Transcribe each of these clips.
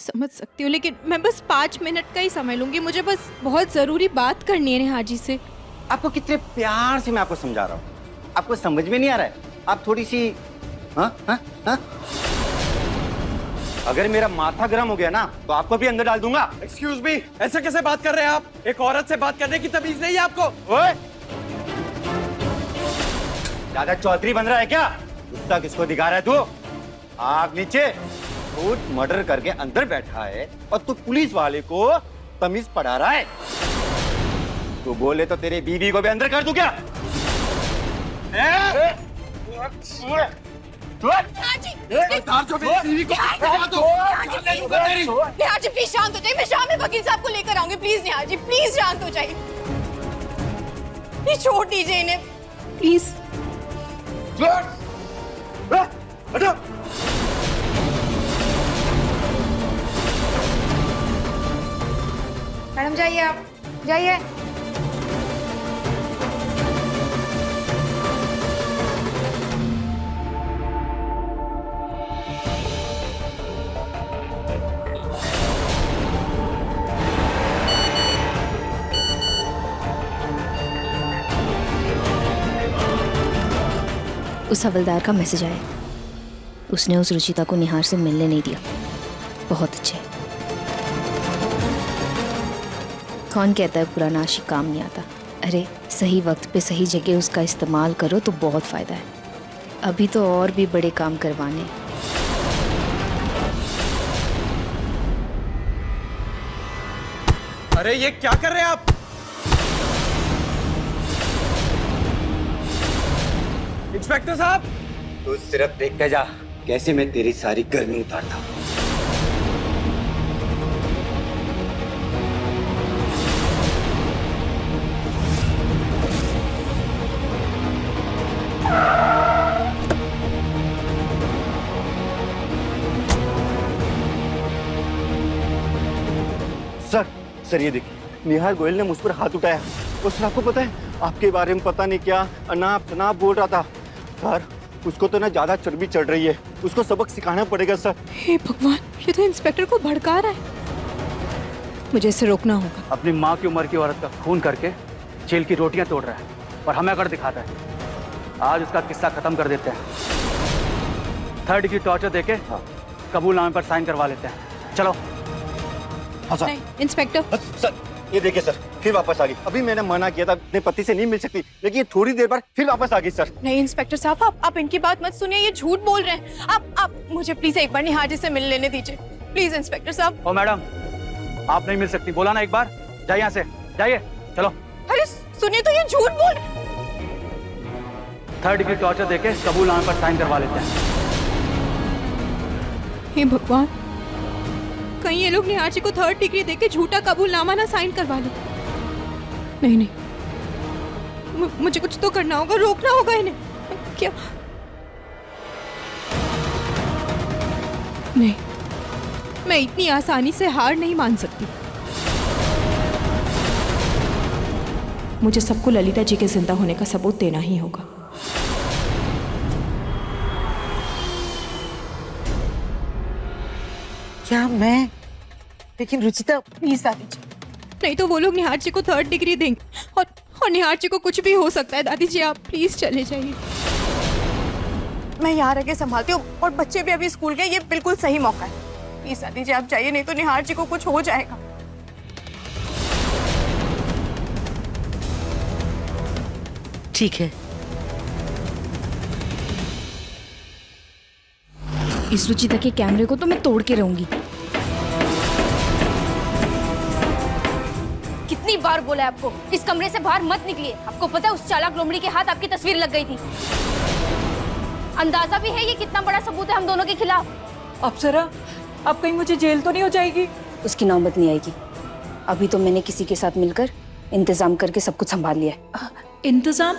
समझ सकती हूँ, लेकिन मैं बस 5 मिनट का ही समय लूंगी। मुझे बस बहुत जरूरी बात करनी है नेहा जी से। आपको कितने प्यार से मैं आपको समझा रहा हूँ, आपको समझ में नहीं आ रहा है? आप थोड़ी सी हाँ? अगर मेरा माथा गर्म हो गया ना तो आपको भी अंदर डाल दूंगा। एक्सक्यूज मी, ऐसे कैसे बात कर रहे हैं आप? एक औरत से बात करने की तमीज नहीं है आपको? ओए! ज्यादा चौधरी बन रहा है क्या? गुस्सा किसको दिखा रहा है तू? आग नीचे। तू मर्डर करके अंदर बैठा है और तू पुलिस वाले को तमीज पढ़ा रहा है। तू बोले तो तेरी बीवी को भी अंदर कर दूं क्या? नेहा जी प्लीज शांत हो जाइए, मैं शाम में वकील साहब को लेकर आऊंगी। प्लीज नेहा जी, प्लीज शांत हो जाइए। प्लीज छोड़ दीजिए इन्हें, प्लीज। मैडम जाइए, आप जाइए। उस हवलदार का मैसेज आया। उसने उस रुचिता को निहार से मिलने नहीं दिया। बहुत अच्छे। कौन कहता है पुराना आशिक काम नहीं आता? अरे सही वक्त पे सही जगह उसका इस्तेमाल करो तो बहुत फायदा है। अभी तो और भी बड़े काम करवाने। अरे ये क्या कर रहे हैं आप? इंस्पेक्टर साहब, तू सिर्फ देख के जा कैसे मैं तेरी सारी गर्मी उतारता हूँ। सर ये देखिए, निहार गोयल ने मुझ पर हाथ उठाया और सर आपको पता है आपके बारे में पता नहीं क्या अनाप शनाप बोल रहा था। सर उसको तो ना ज्यादा चर्बी चढ़ रही है, उसको सबक सिखाना पड़ेगा सर। हे भगवान, ये तो इंस्पेक्टर को भड़का रहा है। मुझे इसे रोकना होगा। अपनी माँ की उम्र की औरत का खून करके जेल की रोटियां तोड़ रहा है और हमें अगर दिखाता है। आज उसका किस्सा खत्म कर देते हैं। 3rd डिग्री टॉर्चर देके कबूलनामे पर साइन करवा लेते हैं। चलो। हाँ सर। नहीं इंस्पेक्टर। सर ये देखिए सर, फिर वापस आ गई। अभी मैंने मना किया था अपने पति से नहीं मिल सकती, लेकिन ये थोड़ी देर बाद फिर वापस आ गई सर। नहीं इंस्पेक्टर साहब, आप इनकी बात मत सुनिए, ये झूठ बोल रहे हैं। आप मुझे प्लीज एक बार निहार जी से मिल लेने दीजिए, प्लीज इंस्पेक्टर साहब। ओ मैडम, आप नहीं मिल सकती, बोला ना एक बार। जाइए यहाँ से, जाइए। चलो। अरे सुनिए, तो ये झूठ बोल रहे। 3rd डिग्री टॉर्चर देके कबूलनामे पर साइन करवा लेते हैं। हे भगवान, कहीं ये लोग निहार जी को 3rd डिग्री देके झूठा कबूलनामा ना साइन करवा ले। नहीं, मुझे कुछ तो करना होगा, रोकना होगा इन्हें। क्या? नहीं, मैं इतनी आसानी से हार नहीं मान सकती। मुझे सबको ललिता जी के जिंदा होने का सबूत देना ही होगा। क्या मैं? लेकिन रुचिता, प्लीज दादी जी, नहीं तो वो लोग निहार जी को 3rd डिग्री देंगे और निहार जी को कुछ भी हो सकता है। दादी जी आप प्लीज चले जाइए, मैं यहाँ रह के संभालती हूँ और बच्चे भी अभी स्कूल गए, ये बिल्कुल सही मौका है। प्लीज दादी जी आप जाइए, नहीं तो निहार जी को कुछ हो जाएगा। ठीक है। इस रुचिता के कैमरे को तो मैं तोड़ के रहूंगी। कितनी बार बोला है आपको, इस कमरे से बाहर मत निकलिए। आपको पता है उस चालाक लोमड़ी के हाथ आपकी तस्वीर लग गई थी। अंदाजा भी है ये कितना बड़ा सबूत है हम दोनों के खिलाफ। अप्सरा, अब कहीं मुझे जेल तो नहीं हो जाएगी? उसकी नौबत नहीं आएगी। अभी तो मैंने किसी के साथ मिलकर इंतजाम करके सब कुछ संभाल लिया है। इंतजाम?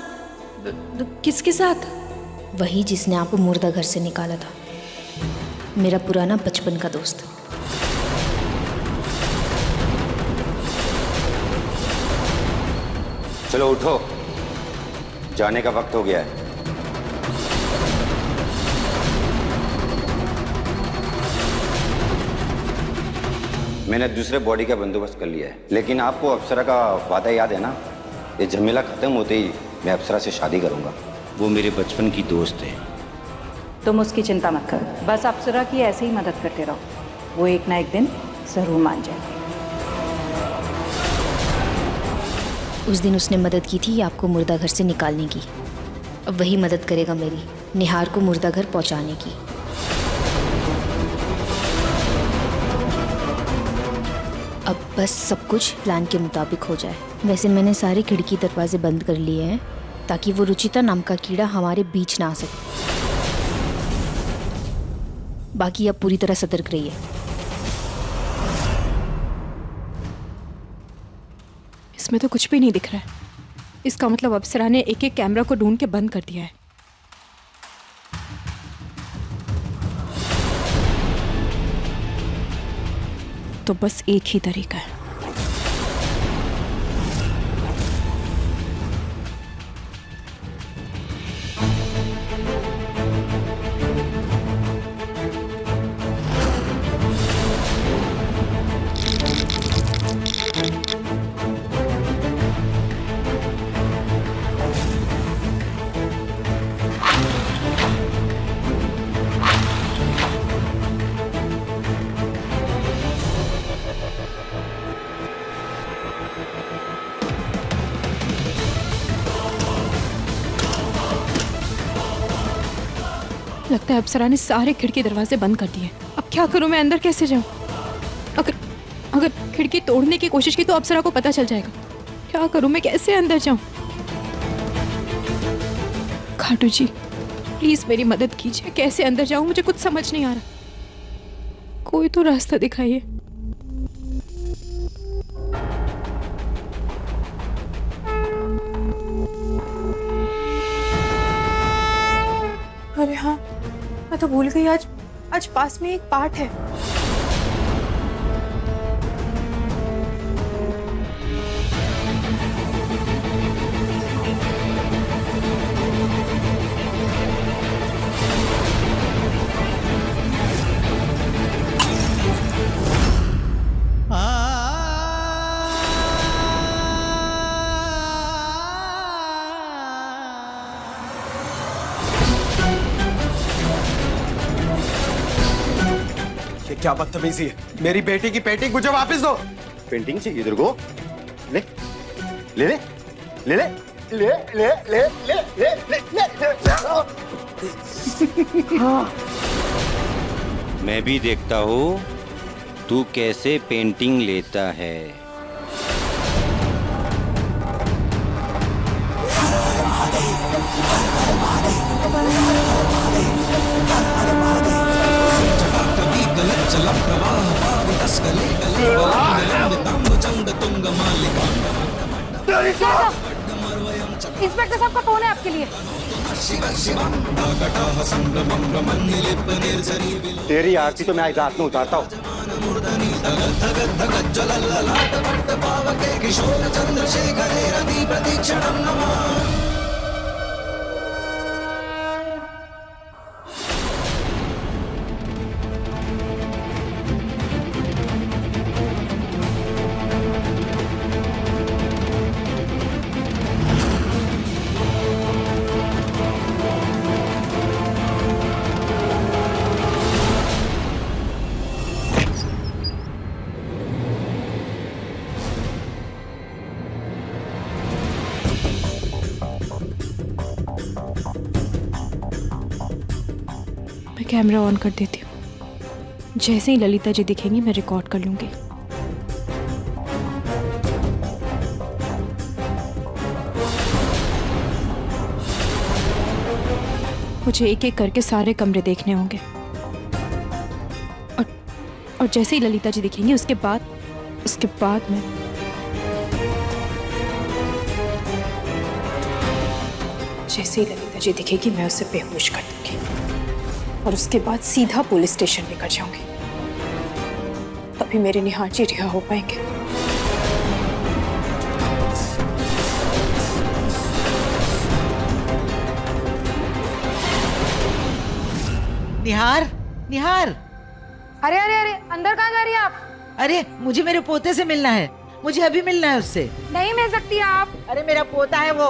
किसके साथ? वही जिसने आपको मुर्दा घर से निकाला था, मेरा पुराना बचपन का दोस्त। चलो उठो, जाने का वक्त हो गया है। मैंने दूसरे बॉडी का बंदोबस्त कर लिया है, लेकिन आपको अप्सरा का वादा याद है ना? ये झमेला खत्म होते ही मैं अप्सरा से शादी करूंगा। वो मेरे बचपन की दोस्त है। तुम उसकी चिंता मत करो, बस अप्सरा की ऐसे ही मदद करते रहो, वो एक ना एक दिन जरूर मान जाएगी। उस दिन उसने मदद की थी आपको मुर्दा घर से निकालने की, अब वही मदद करेगा मेरी निहार को मुर्दा घर पहुंचाने की। अब बस सब कुछ प्लान के मुताबिक हो जाए। वैसे मैंने सारे खिड़की दरवाजे बंद कर लिए हैं ताकि वो रुचिता नाम का कीड़ा हमारे बीच ना आ सके। बाकी अब पूरी तरह सतर्क रहिए। इसमें तो कुछ भी नहीं दिख रहा है। इसका मतलब अप्सरा ने एक एक कैमरा को ढूंढ के बंद कर दिया है। तो बस एक ही तरीका है। लगता है अप्सरा ने सारे खिड़की दरवाजे बंद कर दिए। अब क्या करूं मैं? अंदर कैसे जाऊं? अगर खिड़की तोड़ने की कोशिश की तो अप्सरा को पता चल जाएगा। क्या करूं मैं? कैसे अंदर जाऊं? खाटू जी प्लीज मेरी मदद कीजिए। कैसे अंदर जाऊं? मुझे कुछ समझ नहीं आ रहा। कोई तो रास्ता दिखाइए। अरे हाँ, मैं तो भूल गई, आज पास में एक पाठ है। क्या बदतमीजी है? मेरी बेटी की पेंटिंग मुझे वापस दो। पेंटिंग चाहिए इधर को? ले ले ले ले ले ले ले ले ले ले ले। मैं भी देखता हूँ तू कैसे पेंटिंग लेता है। इंस्पेक्टर साहब का फोन है आपके लिए। तेरी आरती तो मैं आज रात में उतारता हूँ। मैं कैमरा ऑन कर देती हूँ। जैसे ही ललिता जी दिखेंगी मैं रिकॉर्ड कर लूंगी। मुझे एक एक करके सारे कमरे देखने होंगे और जैसे ही ललिता जी दिखेंगी उसके बाद मैं जैसे ही ललिता जी दिखेगी मैं उसे बेहोश कर दूंगी और उसके बाद सीधा पुलिस स्टेशन लेकर जाऊंगी। तभी मेरे निहार जी रिहा हो पाएंगे। निहार, निहार, अरे अरे अरे, अंदर कहाँ जा रही है आप? अरे मुझे मेरे पोते से मिलना है, मुझे अभी मिलना है उससे। नहीं मिल सकती आप। अरे मेरा पोता है वो,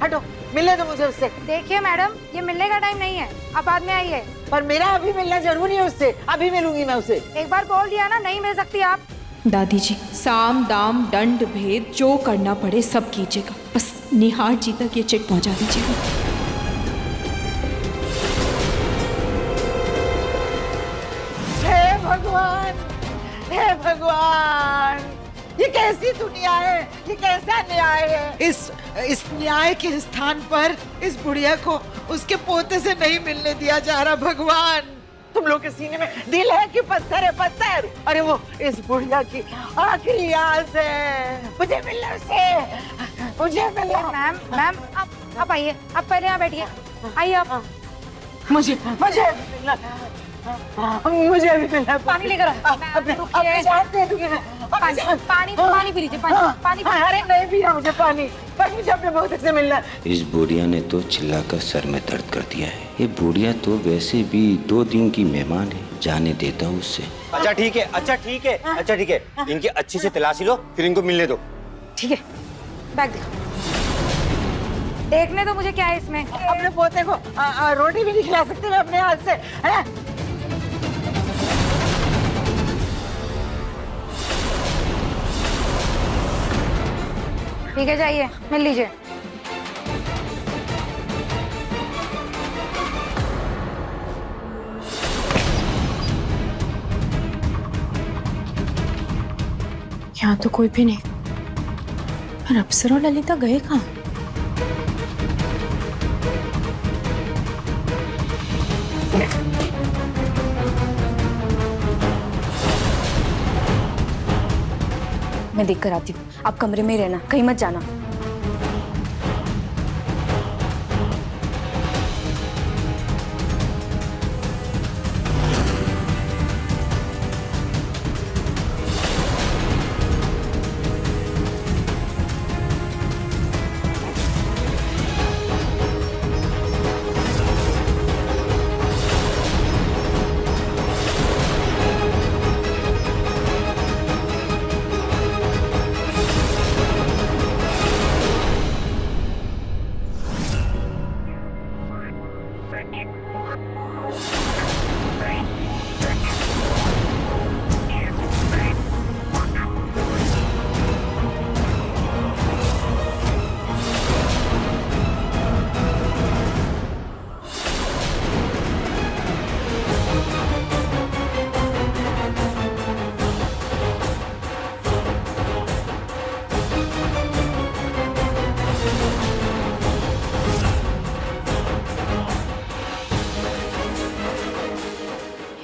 हटो, मिलने दो मुझे उससे। देखिए मैडम, ये मिलने का टाइम नहीं है, आप बाद में आइए। पर मेरा अभी मिलना जरूरी है उससे, अभी मिलूंगी मैं उससे। एक बार बोल दिया ना, नहीं मिल सकती आप। दादी जी, साम दाम दंड भेद जो करना पड़े सब कीजिएगा, बस निहार जी तक ये चिट पहुंचा दीजिएगा। हे भगवान, हे भगवान, ये कैसी दुनिया है, ये कैसा न्याय है। इस न्याय के स्थान पर इस बुढ़िया को उसके पोते से नहीं मिलने दिया जा रहा। भगवान, तुम लोग के सीने में दिल है कि पत्थर है, पत्थर। अरे वो इस बुढ़िया की आखिरी आस है, मुझे मिलना उससे, मुझे मिलना। मैम आप आइए, आप पहले यहाँ बैठिए, आइए आप। मुझे मिलना, मुझे भी मिलना। पानी लेकर पानी पी लीजिए, पानी। अरे नहीं पिया मुझे पानी, पर मुझे अपने पोते से मिलना। इस बुढ़िया ने तो चिल्लाकर सर में दर्द कर दिया है। ये बुढ़िया तो वैसे भी 2 दिन की मेहमान है, जाने देता हूँ उससे। अच्छा ठीक है, अच्छा ठीक है, अच्छा ठीक है, इनकी अच्छी से तलाशी लो, फिर इनको मिलने दो। ठीक है, बैग दिखाओ, देखने दो मुझे क्या है इसमें। अपने पोते को रोटी भी नहीं खिला सकते मैं अपने हाथ से, है? ठीक है, जाइए, मिल लीजिए। यहाँ तो कोई भी नहीं, पर अप्सरा और ललिता गए कहाँ? मैं देख कर आती हूँ, आप कमरे में ही रहना, कहीं मत जाना।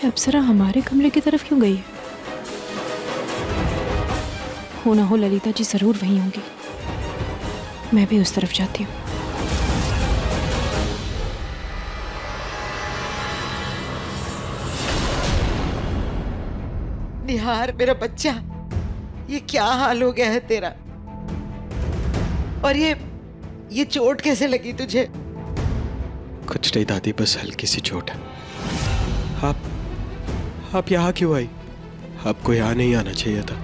अप्सरा हमारे कमरे की तरफ क्यों गई है? हो ना हो ललिता जी जरूर वहीं होंगी, मैं भी उस तरफ जाती हूँ। निहार मेरा बच्चा, ये क्या हाल हो गया है तेरा? और ये चोट कैसे लगी तुझे? कुछ नहीं दादी, बस हल्की सी चोट है। आप यहाँ क्यों आई? आपको यहाँ नहीं आना चाहिए था।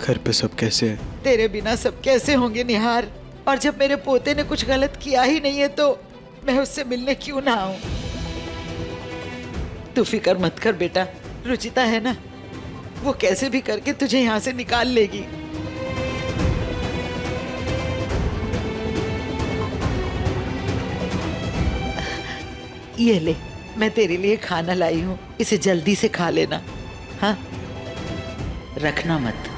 घर पे सब कैसे हैं? तेरे बिना सब कैसे होंगे निहार? और जब मेरे पोते ने कुछ गलत किया ही नहीं है तो मैं उससे मिलने क्यों ना आऊं? तू फिक्र मत कर बेटा, रुचिता है ना, वो कैसे भी करके तुझे यहाँ से निकाल लेगी। ये ले, मैं तेरे लिए खाना लाई हूँ, इसे जल्दी से खा लेना, हाँ? रखना मत।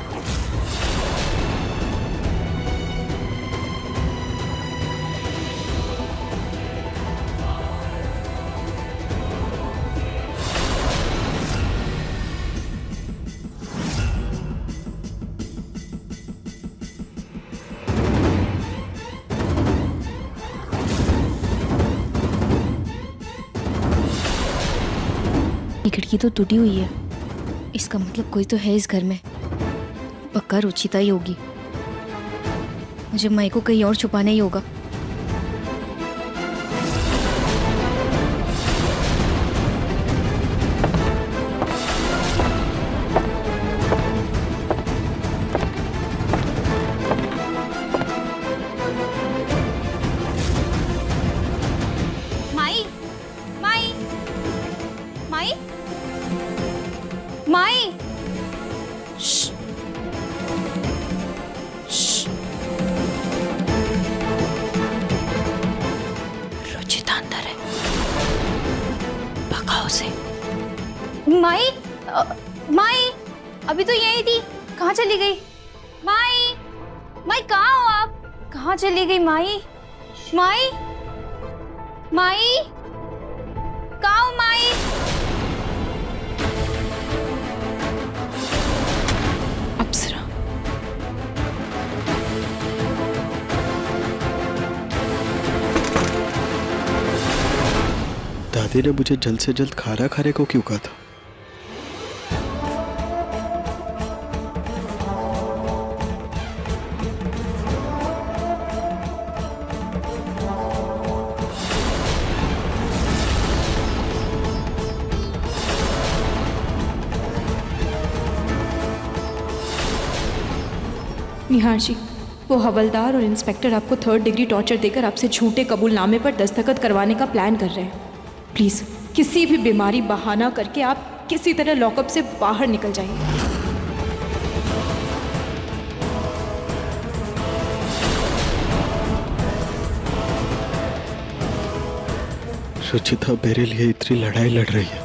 ये खिड़की तो टूटी हुई है, इसका मतलब कोई तो है इस घर में, पक्का रुचिता ही होगी। मुझे माई को कहीं और छुपाना ही होगा। माई माई अभी तो यही थी, कहाँ चली गई? माई माई कहाँ हो आप? कहाँ चली गई माई? माई माई कहाँ हो माई? अप्सरा, दादी ने मुझे जल्द से जल्द खाना खाने को क्यों कहा था? निहार जी, वो हवलदार और इंस्पेक्टर आपको 3rd डिग्री टॉर्चर देकर आपसे झूठे कबूलनामे पर दस्तखत करवाने का प्लान कर रहे हैं। प्लीज़ किसी भी बीमारी बहाना करके आप किसी तरह लॉकअप से बाहर निकल जाइए। रुचिता मेरे लिए इतनी लड़ाई लड़ रही है,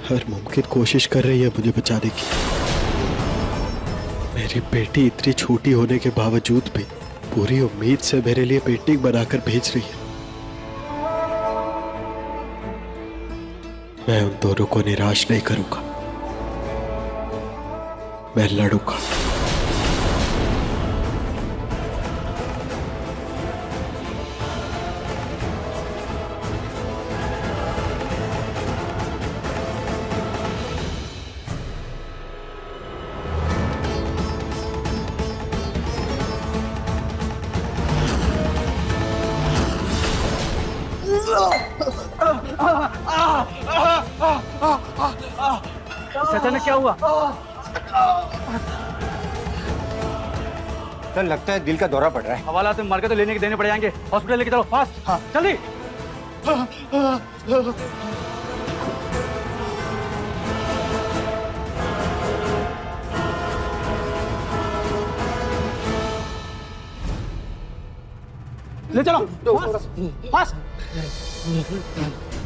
हर मुमकिन कोशिश कर रही है मुझे बचाने की। मेरी बेटी इतनी छोटी होने के बावजूद भी पूरी उम्मीद से मेरे लिए पेंटिंग बनाकर भेज रही है। मैं उन दोनों को निराश नहीं करूंगा, मैं लड़ूंगा। अचानक क्या हुआ? सर लगता है दिल का दौरा पड़ रहा है। हवाला तुम मर के तो लेने के देने पड़ जाएंगे। हॉस्पिटल लेके चलो फास्ट। हाँ जल्दी। ले चलो फास्ट।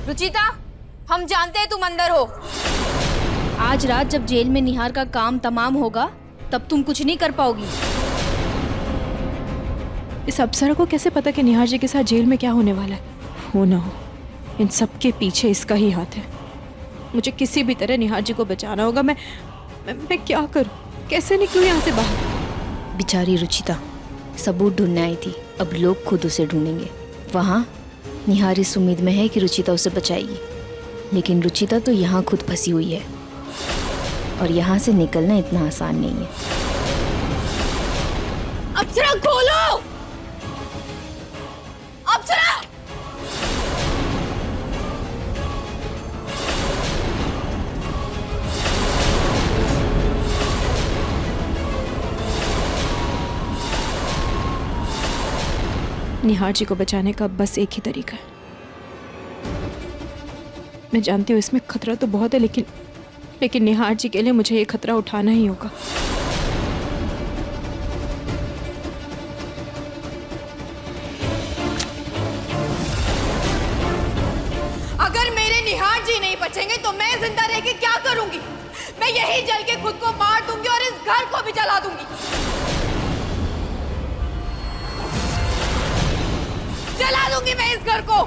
रुचिता, हम जानते हैं तुम अंदर हो। आज रात जब जेल में निहार का काम तमाम होगा तब तुम कुछ नहीं कर पाओगी। इस अप्सरा को कैसे पता कि निहार जी के साथ जेल में क्या होने वाला है? हो ना हो, इन सब के पीछे इसका ही हाथ है। मुझे किसी भी तरह निहार जी को बचाना होगा। मैं क्या करूं? कैसे निकलूं यहाँ से बाहर? बेचारी रुचिता सबूत ढूंढने आई थी, अब लोग खुद उसे ढूंढेंगे। वहाँ निहार इस उम्मीद में है कि रुचिता उसे बचाएगी, लेकिन रुचिता तो यहाँ खुद फंसी हुई है और यहाँ से निकलना इतना आसान नहीं है। अप्सरा खोलो! अप्सरा! निहार जी को बचाने का बस एक ही तरीका है। मैं जानती हूँ इसमें खतरा तो बहुत है, लेकिन निहार जी के लिए मुझे ये खतरा उठाना ही होगा। अगर मेरे निहार जी नहीं बचेंगे तो मैं जिंदा रह के क्या करूंगी? मैं यही जल के खुद को मार दूंगी और इस घर को भी जला दूंगी। जला दूंगी मैं इस घर को।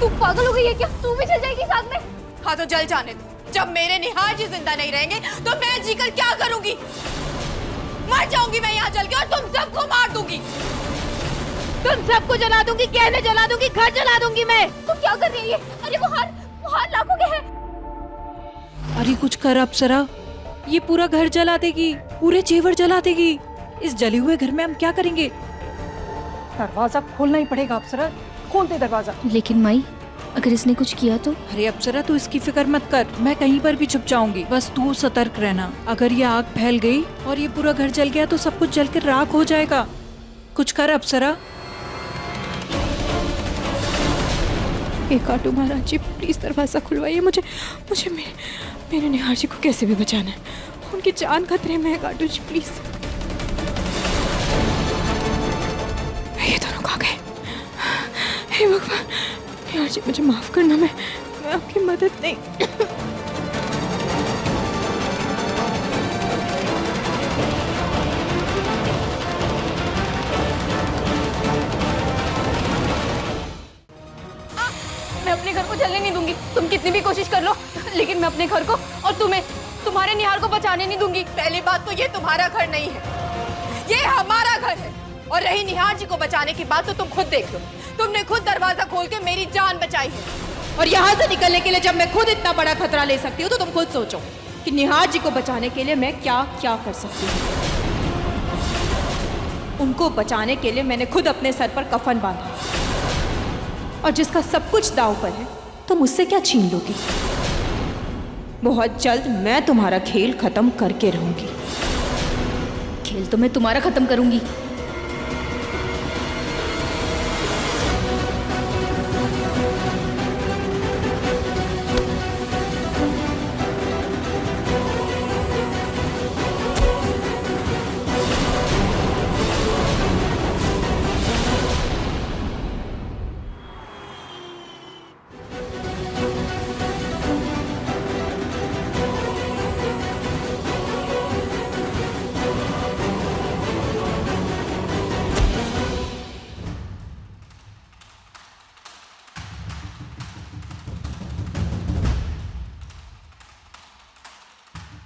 तू पागल हो गई है क्या? तू भी चल जाएगी साथ में? हाँ तो जल जाने दो। जब मेरे निहार जी जिंदा नहीं रहेंगे तो मैं जीकर क्या करूंगी? मर जाऊंगी मैं यहाँ जल के और तुम सबको मार दूंगी। तुम सबको जला दूंगी, कहने जला दूंगी, घर जला दूंगी मैं। तू क्या कर रही है? अरे वो हार लाखों के है। अरे कुछ कर अप्सरा, ये पूरा घर जला देगी, पूरे जेवर जला देगी। इस जले हुए घर में हम क्या करेंगे? दरवाजा खोलना ही पड़ेगा अप्सरा, खोल दे दरवाजा। लेकिन माई, अगर इसने कुछ किया तो? अरे अप्सरा तू इसकी फिक्र मत कर, मैं कहीं पर भी छुप जाऊंगी, बस तू सतर्क रहना। अगर ये आग फैल गई और ये पूरा घर जल गया तो सब कुछ जलकर राख हो जाएगा। कुछ कर अप्सरा। हे काटू महाराज जी, प्लीज दरवाजा खुलवाइए। मुझे मुझे मेरे निहार जी को कैसे भी बचाना है। उनकी जान खतरे में है काटू जी, प्लीज। ये दोनों कहाँ गए? हे भगवान, निहार जी मुझे माफ करना, मैं आपकी मदद नहीं। मैं अपने घर को जलने नहीं दूंगी। तुम कितनी भी कोशिश कर लो, लेकिन मैं अपने घर को और तुम्हारे निहार को बचाने नहीं दूंगी। पहली बात तो ये तुम्हारा घर नहीं है, ये हमारा घर है। और रही निहार जी को बचाने की बात, तो तुम खुद देख लो। तुमने खुद दरवाजा खोल के मेरी जान बचाई है, और यहाँ से निकलने के लिए जब मैं खुद इतना बड़ा खतरा ले सकती हूँ, तो तुम खुद सोचो कि निहार जी को बचाने के लिए मैं क्या क्या कर सकती हूँ। उनको बचाने के लिए मैंने खुद अपने सर पर कफन बांधा, और जिसका सब कुछ दांव पर है, तुम उससे क्या छीन लोगी? बहुत जल्द मैं तुम्हारा खेल खत्म करके रहूंगी। खेल तो मैं तुम्हारा खत्म करूंगी।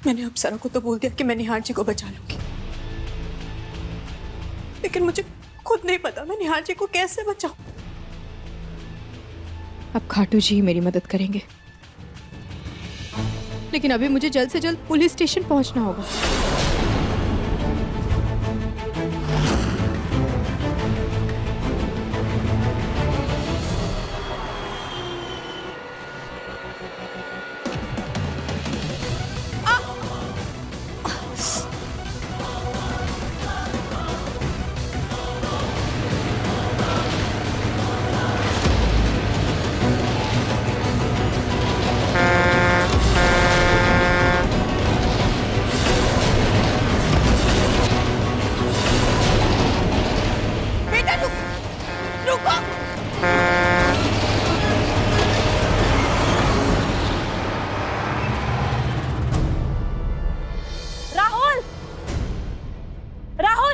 मैंने अप्सरा को तो बोल दिया कि मैं निहार जी को बचा लूंगी, लेकिन मुझे खुद नहीं पता मैं निहार जी को कैसे बचाऊं। अब खाटू जी मेरी मदद करेंगे, लेकिन अभी मुझे जल्द से जल्द पुलिस स्टेशन पहुंचना होगा।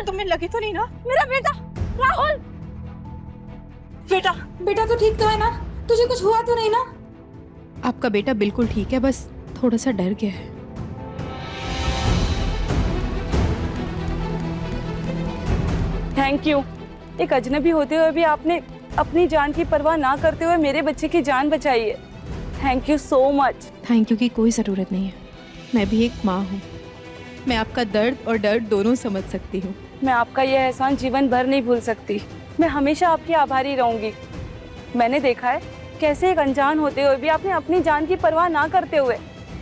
तुम्हें लगी तो नहीं ना? मेरा बेटा राहुल, बेटा बेटा तो ठीक तो है ना? तुझे कुछ हुआ तो नहीं ना? आपका बेटा बिल्कुल ठीक है, बस थोड़ा सा डर गया है। Thank you. एक अजनबी होते हुए भी आपने अपनी जान की परवाह ना करते हुए मेरे बच्चे की जान बचाई है। Thank you so much. Thank you की कोई ज़रूरत नहीं है, मैं भी एक माँ हूँ। मैं आपका दर्द और डर दोनों समझ सकती हूँ। मैं आपका यह एहसान जीवन भर नहीं भूल सकती। मैं हमेशा आपकी आभारी रहूंगी। मैंने देखा है कैसे एक अनजान होते हुए भी आपने अपनी जान की परवाह ना करते हुए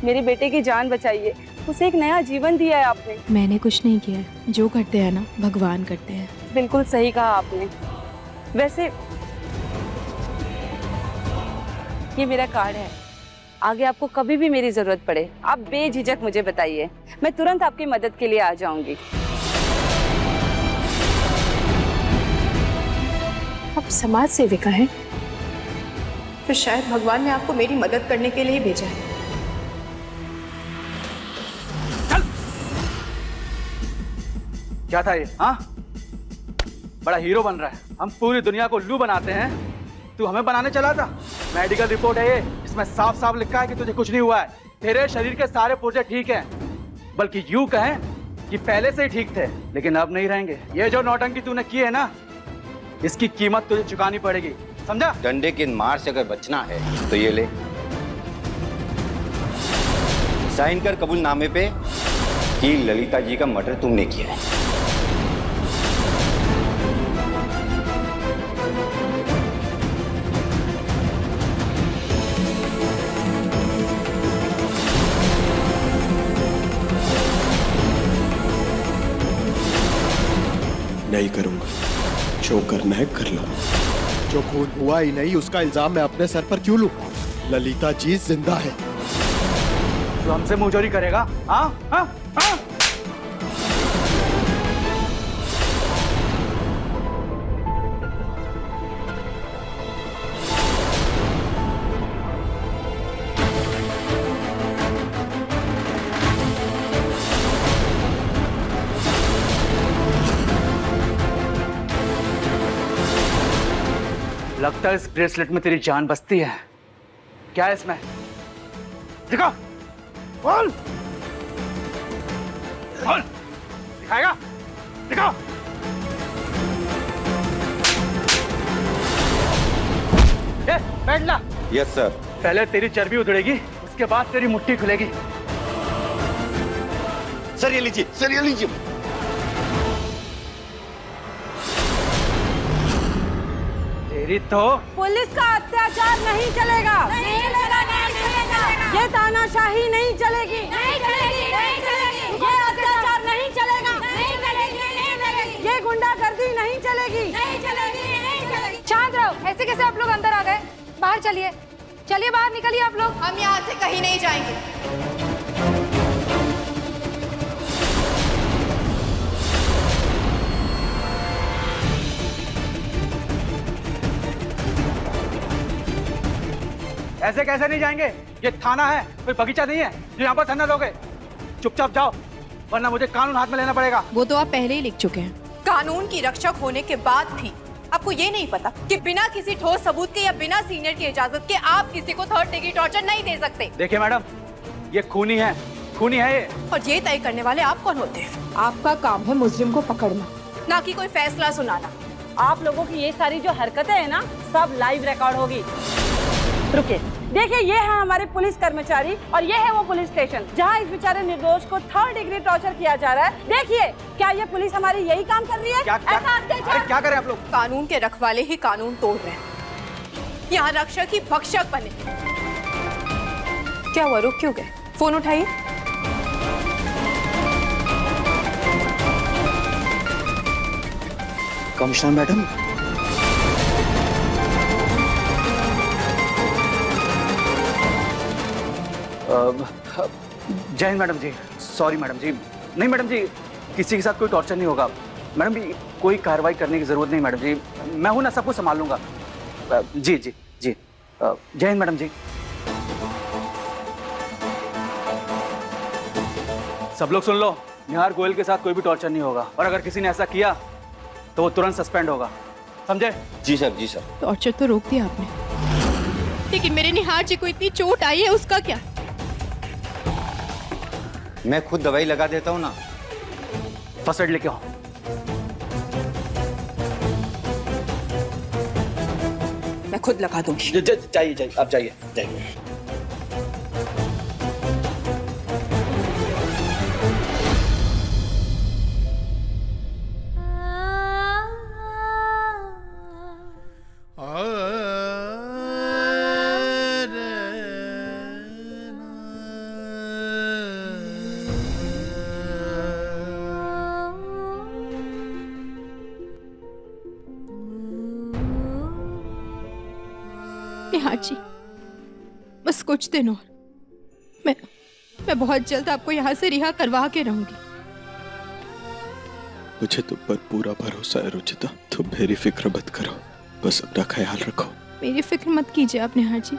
मेरे बेटे की जान बचाई है, उसे एक नया जीवन दिया है आपने। मैंने कुछ नहीं किया है, जो करते हैं ना भगवान करते हैं। बिल्कुल सही कहा आपने। वैसे ये मेरा कार्ड है, आगे आपको कभी भी मेरी जरूरत पड़े आप बेझिझक मुझे बताइए, मैं तुरंत आपकी मदद के लिए आ जाऊंगी। आप समाज सेविका हैं, तो शायद भगवान ने आपको मेरी मदद करने के लिए ही भेजा है। क्या था ये? हाँ, बड़ा हीरो बन रहा है। हम पूरी दुनिया को उल्लू बनाते हैं, तू हमें बनाने चला था। मेडिकल रिपोर्ट है ये, इसमें साफ साफ लिखा है कि तुझे कुछ नहीं हुआ है। तेरे शरीर के सारे पुर्जे ठीक हैं, बल्कि यूं कहें कि पहले से ही ठीक थे, लेकिन अब नहीं रहेंगे। ये जो नौटंकी तूने की है ना, इसकी कीमत तुझे चुकानी पड़ेगी, समझा? डंडे की मार से अगर बचना है तो ये ले, साइन कर कबूलनामे पे कि ललिता जी का मर्डर तुमने किया है। नहीं करूंगा, जो करना है कर लो, जो खून हुआ ही नहीं उसका इल्जाम मैं अपने सर पर क्यों लूं? ललिता जी जिंदा है। तो हमसे मुंहजोरी करेगा? हाँ हाँ हाँ। लगता है इस ब्रेसलेट में तेरी जान बसती है। क्या है इसमें? दिखा, बोल, बोल, दिखाएगा? दिखा। ये बैठ ला। Yes sir. पहले तेरी चर्बी उधड़ेगी, उसके बाद तेरी मुट्ठी खुलेगी। सर ये लीजिए, सर ये लीजिए। तेरी तो पुलिस का अत्याचार नहीं चलेगा, नहीं चलेगा, नहीं चलेगा। ये तानाशाही नहीं चलेगी, नहीं चलेगी, नहीं चलेगी। ये अत्याचार नहीं चलेगा, नहीं चलेगी, नहीं चलेगी। ये गुंडागर्दी नहीं चलेगी, नहीं चलेगी, नहीं चलेगी। शांत रहो। ऐसे कैसे आप लोग अंदर आ गए? बाहर चलिए, चलिए बाहर निकलिए आप लोग। हम यहाँ से कहीं नहीं जाएंगे। ऐसे कैसे नहीं जाएंगे? ये थाना है, कोई बगीचा नहीं है जो यहाँ पर धरना दोगे। चुपचाप जाओ, वरना मुझे कानून हाथ में लेना पड़ेगा। वो तो आप पहले ही लिख चुके हैं। कानून की रक्षक होने के बाद भी आपको ये नहीं पता कि बिना किसी ठोस सबूत के या बिना सीनियर की इजाजत के आप किसी को 3rd डिग्री टॉर्चर नहीं दे सकते। देखिए मैडम, ये खूनी है ये। और ये तय करने वाले आप कौन होते हैं? आपका काम है मुजरिम को पकड़ना, ना कि कोई फैसला सुनाना। आप लोगों की ये सारी जो हरकतें हैं ना, सब लाइव रिकॉर्ड होगी। रुके, देखिए ये है हमारे पुलिस कर्मचारी और ये है वो पुलिस स्टेशन जहाँ इस बेचारे निर्दोष को 3rd डिग्री टॉर्चर किया जा रहा है। देखिए, क्या ये पुलिस हमारी यही काम कर रही है? ऐसा अत्याचार। क्या करें आप लोग? कानून के रखवाले ही कानून तोड़ रहे हैं। यहाँ रक्षक ही भक्षक बने। क्या हुआ, रुक क्यों गए? फोन उठाइए। कमिश्नर मैडम, जय हिंद मैडम जी। सॉरी मैडम जी। नहीं मैडम जी, किसी के साथ कोई टॉर्चर नहीं होगा। मैडम जी, कोई कार्रवाई करने की जरूरत नहीं मैडम जी, मैं हूं ना, सब कुछ संभाल लूंगा। जी जी जी। जय हिंद मैडम जी। सब लोग सुन लो, निहार गोयल के साथ कोई भी टॉर्चर नहीं होगा, और अगर किसी ने ऐसा किया तो वो तुरंत सस्पेंड होगा, समझे? जी सर, जी सर। टॉर्चर तो रोक दिया आपने, लेकिन मेरे निहार जी को इतनी चोट आई है, उसका क्या? मैं खुद दवाई लगा देता हूँ ना। फर्स्ट एड लेके आओ। मैं खुद लगा दूंगी। जाइए, आप जाइए, जाइए। निहार जी, बस कुछ दिन और मैं बहुत जल्द आपको यहाँ से रिहा करवा के रहूंगी। मुझे तुम पर पूरा भरोसा है रुचिता, तुम मेरी फिक्र मत करो, बस अपना ख्याल रखो। मेरी फिक्र मत कीजिए आप निहार जी।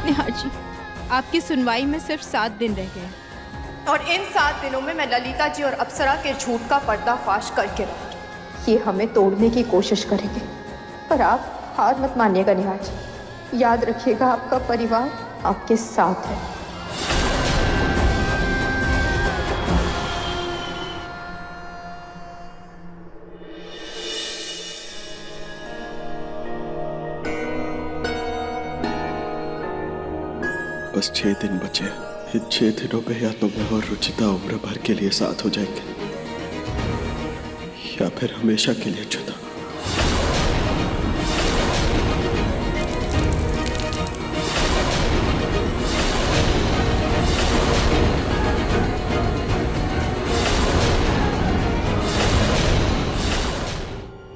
निहार जी, आपकी सुनवाई में सिर्फ 7 दिन रह गए हैं। और इन 7 दिनों में मैं ललिता जी और अप्सरा के झूठ का पर्दाफाश करके रहूंगी। ये हमें तोड़ने की कोशिश करेंगे, पर आप हार मत मानिएगा निहार जी। याद रखिएगा, आपका परिवार आपके साथ है। बस 6 दिन बचे हैं। इन 6 दिनों में या तो मैं और रुचिता उम्र भर के लिए साथ हो जाएंगे या फिर हमेशा के लिए जुदा।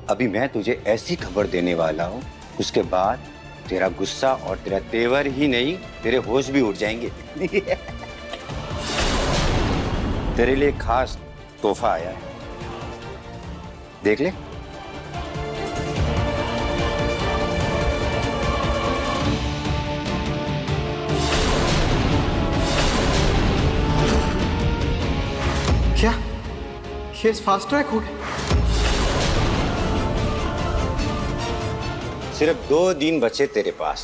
अभी मैं तुझे ऐसी खबर देने वाला हूँ, उसके बाद तेरा गुस्सा और तेरा तेवर ही नहीं, तेरे होश भी उड़ जाएंगे। तेरे लिए खास तोहफा आया है, देख ले। क्या ये फास्ट ट्रैक हो गया? सिर्फ 2 दिन बचे तेरे पास,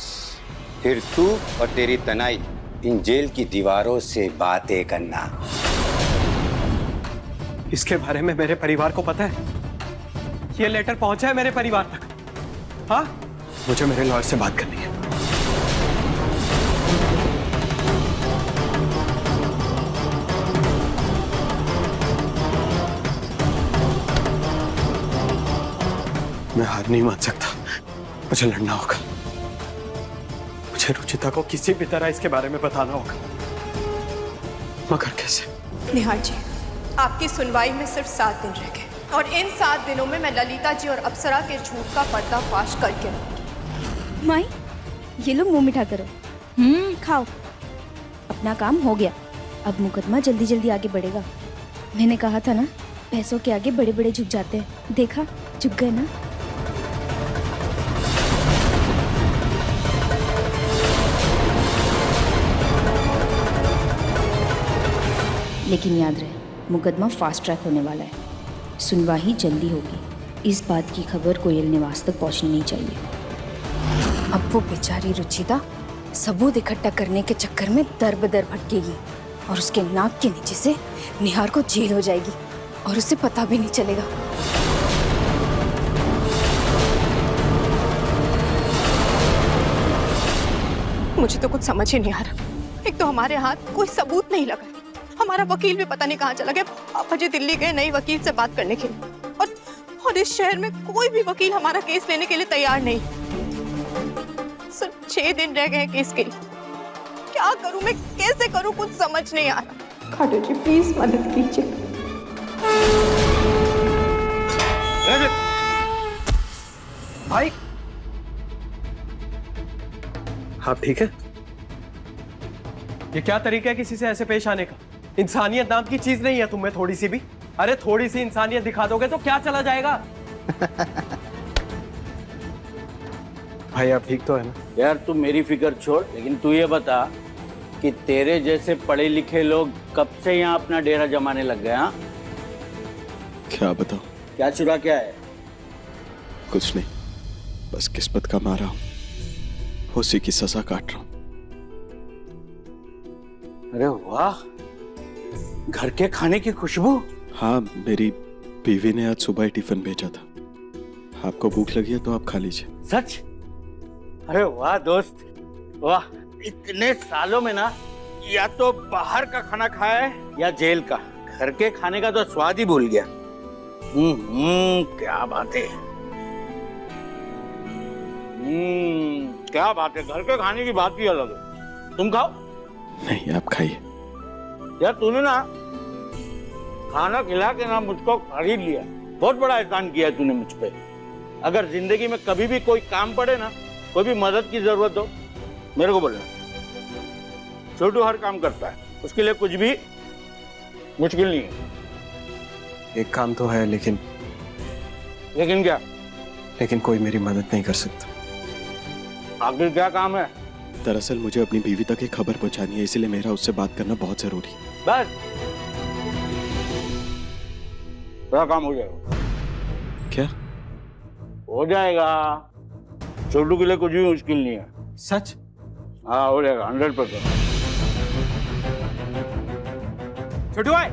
फिर तू और तेरी तनाई इन जेल की दीवारों से बातें करना। इसके बारे में मेरे परिवार को पता है? ये लेटर पहुंचा है मेरे परिवार तक? हाँ, मुझे मेरे लॉयर से बात करनी है। मैं हार नहीं मान सकता, मुझे लड़ना होगा। मुझे रुचिता को किसी भी तरह इसके बारे में बताना होगा, मगर कैसे? निहार जी, आपकी सुनवाई में सिर्फ 7 दिन रह गए और इन 7 दिनों में मैं ललिता जी और अप्सरा के झूठ का पर्दाफाश करके रहूंगी। माई, ये लो मुंह मीठा करो। खाओ। अपना काम हो गया, अब मुकदमा जल्दी जल्दी आगे बढ़ेगा। मैंने कहा था ना, पैसों के आगे बड़े बड़े झुक जाते हैं। देखा, झुक गए ना। लेकिन याद रहे, मुकदमा फास्ट ट्रैक होने वाला है, सुनवाई जल्दी होगी। इस बात की खबर कोयल निवास तक पहुंचनी नहीं चाहिए। अब वो बेचारी रुचिता सबूत इकट्ठा करने के चक्कर में दर बदर भटकेगी और उसके नाक के नीचे से निहार को जेल हो जाएगी और उसे पता भी नहीं चलेगा। मुझे तो कुछ समझ ही नहीं आ रहा। एक तो हमारे हाथ कोई सबूत नहीं लगा, हमारा वकील भी पता नहीं कहाँ चला गया। पापा जी दिल्ली गए नई वकील से बात करने के लिए, और इस शहर में कोई भी वकील हमारा केस लेने के लिए तैयार नहीं। सिर्फ 6 दिन रह गए हैं केस के लिए। क्या करूं मैं, कैसे करूं, कुछ समझ नहीं आ रहा। खाटू जी प्लीज मदद कीजिए। भाई, आप ठीक है? ये क्या तरीका है किसी से ऐसे पेश आने का? इंसानियत नाम की चीज नहीं है तुम में थोड़ी सी भी? अरे थोड़ी सी इंसानियत दिखा दोगे तो क्या चला जाएगा? भाई आप ठीक तो है ना? यार तू मेरी फिक्र छोड़, लेकिन तू ये बता कि तेरे जैसे पढ़े लिखे लोग कब से यहाँ अपना डेरा जमाने लग गए? हाँ, क्या बताओ? क्या चुरा क्या है? कुछ नहीं, बस किस्मत का मारा हूं, उसी की सजा काट रहा हूं। अरे वाह, घर के खाने की खुशबू। हाँ, मेरी बीवी ने आज सुबह ही टिफिन भेजा था। आपको भूख लगी है तो आप खा लीजिए। सच? अरे वाह दोस्त, वाह। इतने सालों में ना या तो बाहर का खाना खाया है या जेल का। घर के खाने का तो स्वाद ही भूल गया। क्या बात है। क्या बात है, घर के खाने की बात ही अलग है। तुम खाओ। नहीं, आप खाइए। यार तूने ना खाना खिला के ना मुझको खरीद लिया, बहुत बड़ा एहसान किया है तूने मुझ पे। अगर जिंदगी में कभी भी कोई काम पड़े ना, कोई भी मदद की जरूरत हो, मेरे को बोलना। छोटू हर काम करता है, उसके लिए कुछ भी मुश्किल नहीं है। एक काम तो है, लेकिन क्या? लेकिन कोई मेरी मदद नहीं कर सकता। आखिर क्या काम है? दरअसल मुझे अपनी बीवी तक एक खबर पहुंचानी है, इसलिए मेरा उससे बात करना बहुत जरूरी है। बस बड़ा काम हो जाएगा। क्या? हो जाएगा, छोटू के लिए कुछ भी मुश्किल नहीं है। सच? हाँ हो जाएगा 100%। छोटू भाई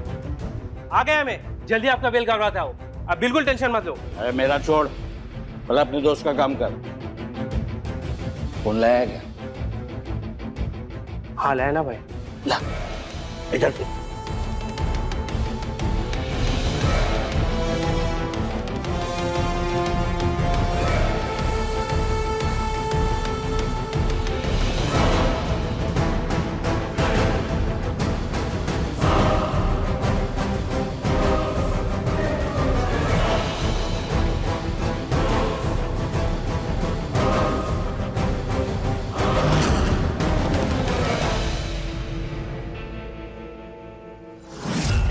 आ गया मैं, जल्दी आपका बिल करवाता हूँ, आप बिल्कुल टेंशन मत लो। अरे मेरा छोड़, पहले अपने दोस्त का काम कर। फोन लाया क्या? हाँ लाया ना भाई। ला इधर से।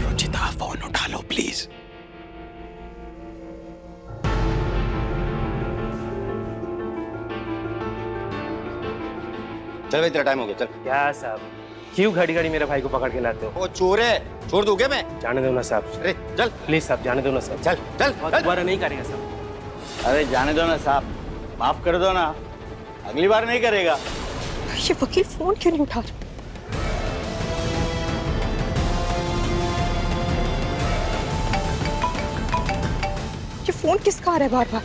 रुचिता फोन उठा लो प्लीज। चल भाई तेरा टाइम हो गया, चल। क्या साहब, क्यों घड़ी घड़ी मेरे भाई को पकड़ के लाते हो? वो चोर है, छोड़ दूं क्या मैं? जाने दो ना साहब। अरे चल प्लीज साहब जाने दो ना साहब। चल चल और चल। दोबारा नहीं करेगा साहब। अरे जाने दो ना साहब, माफ कर दो ना, अगली बार नहीं करेगा। ये वकील फोन क्यों नहीं उठा रहा? ये फोन किसका आ रहा है बार बार?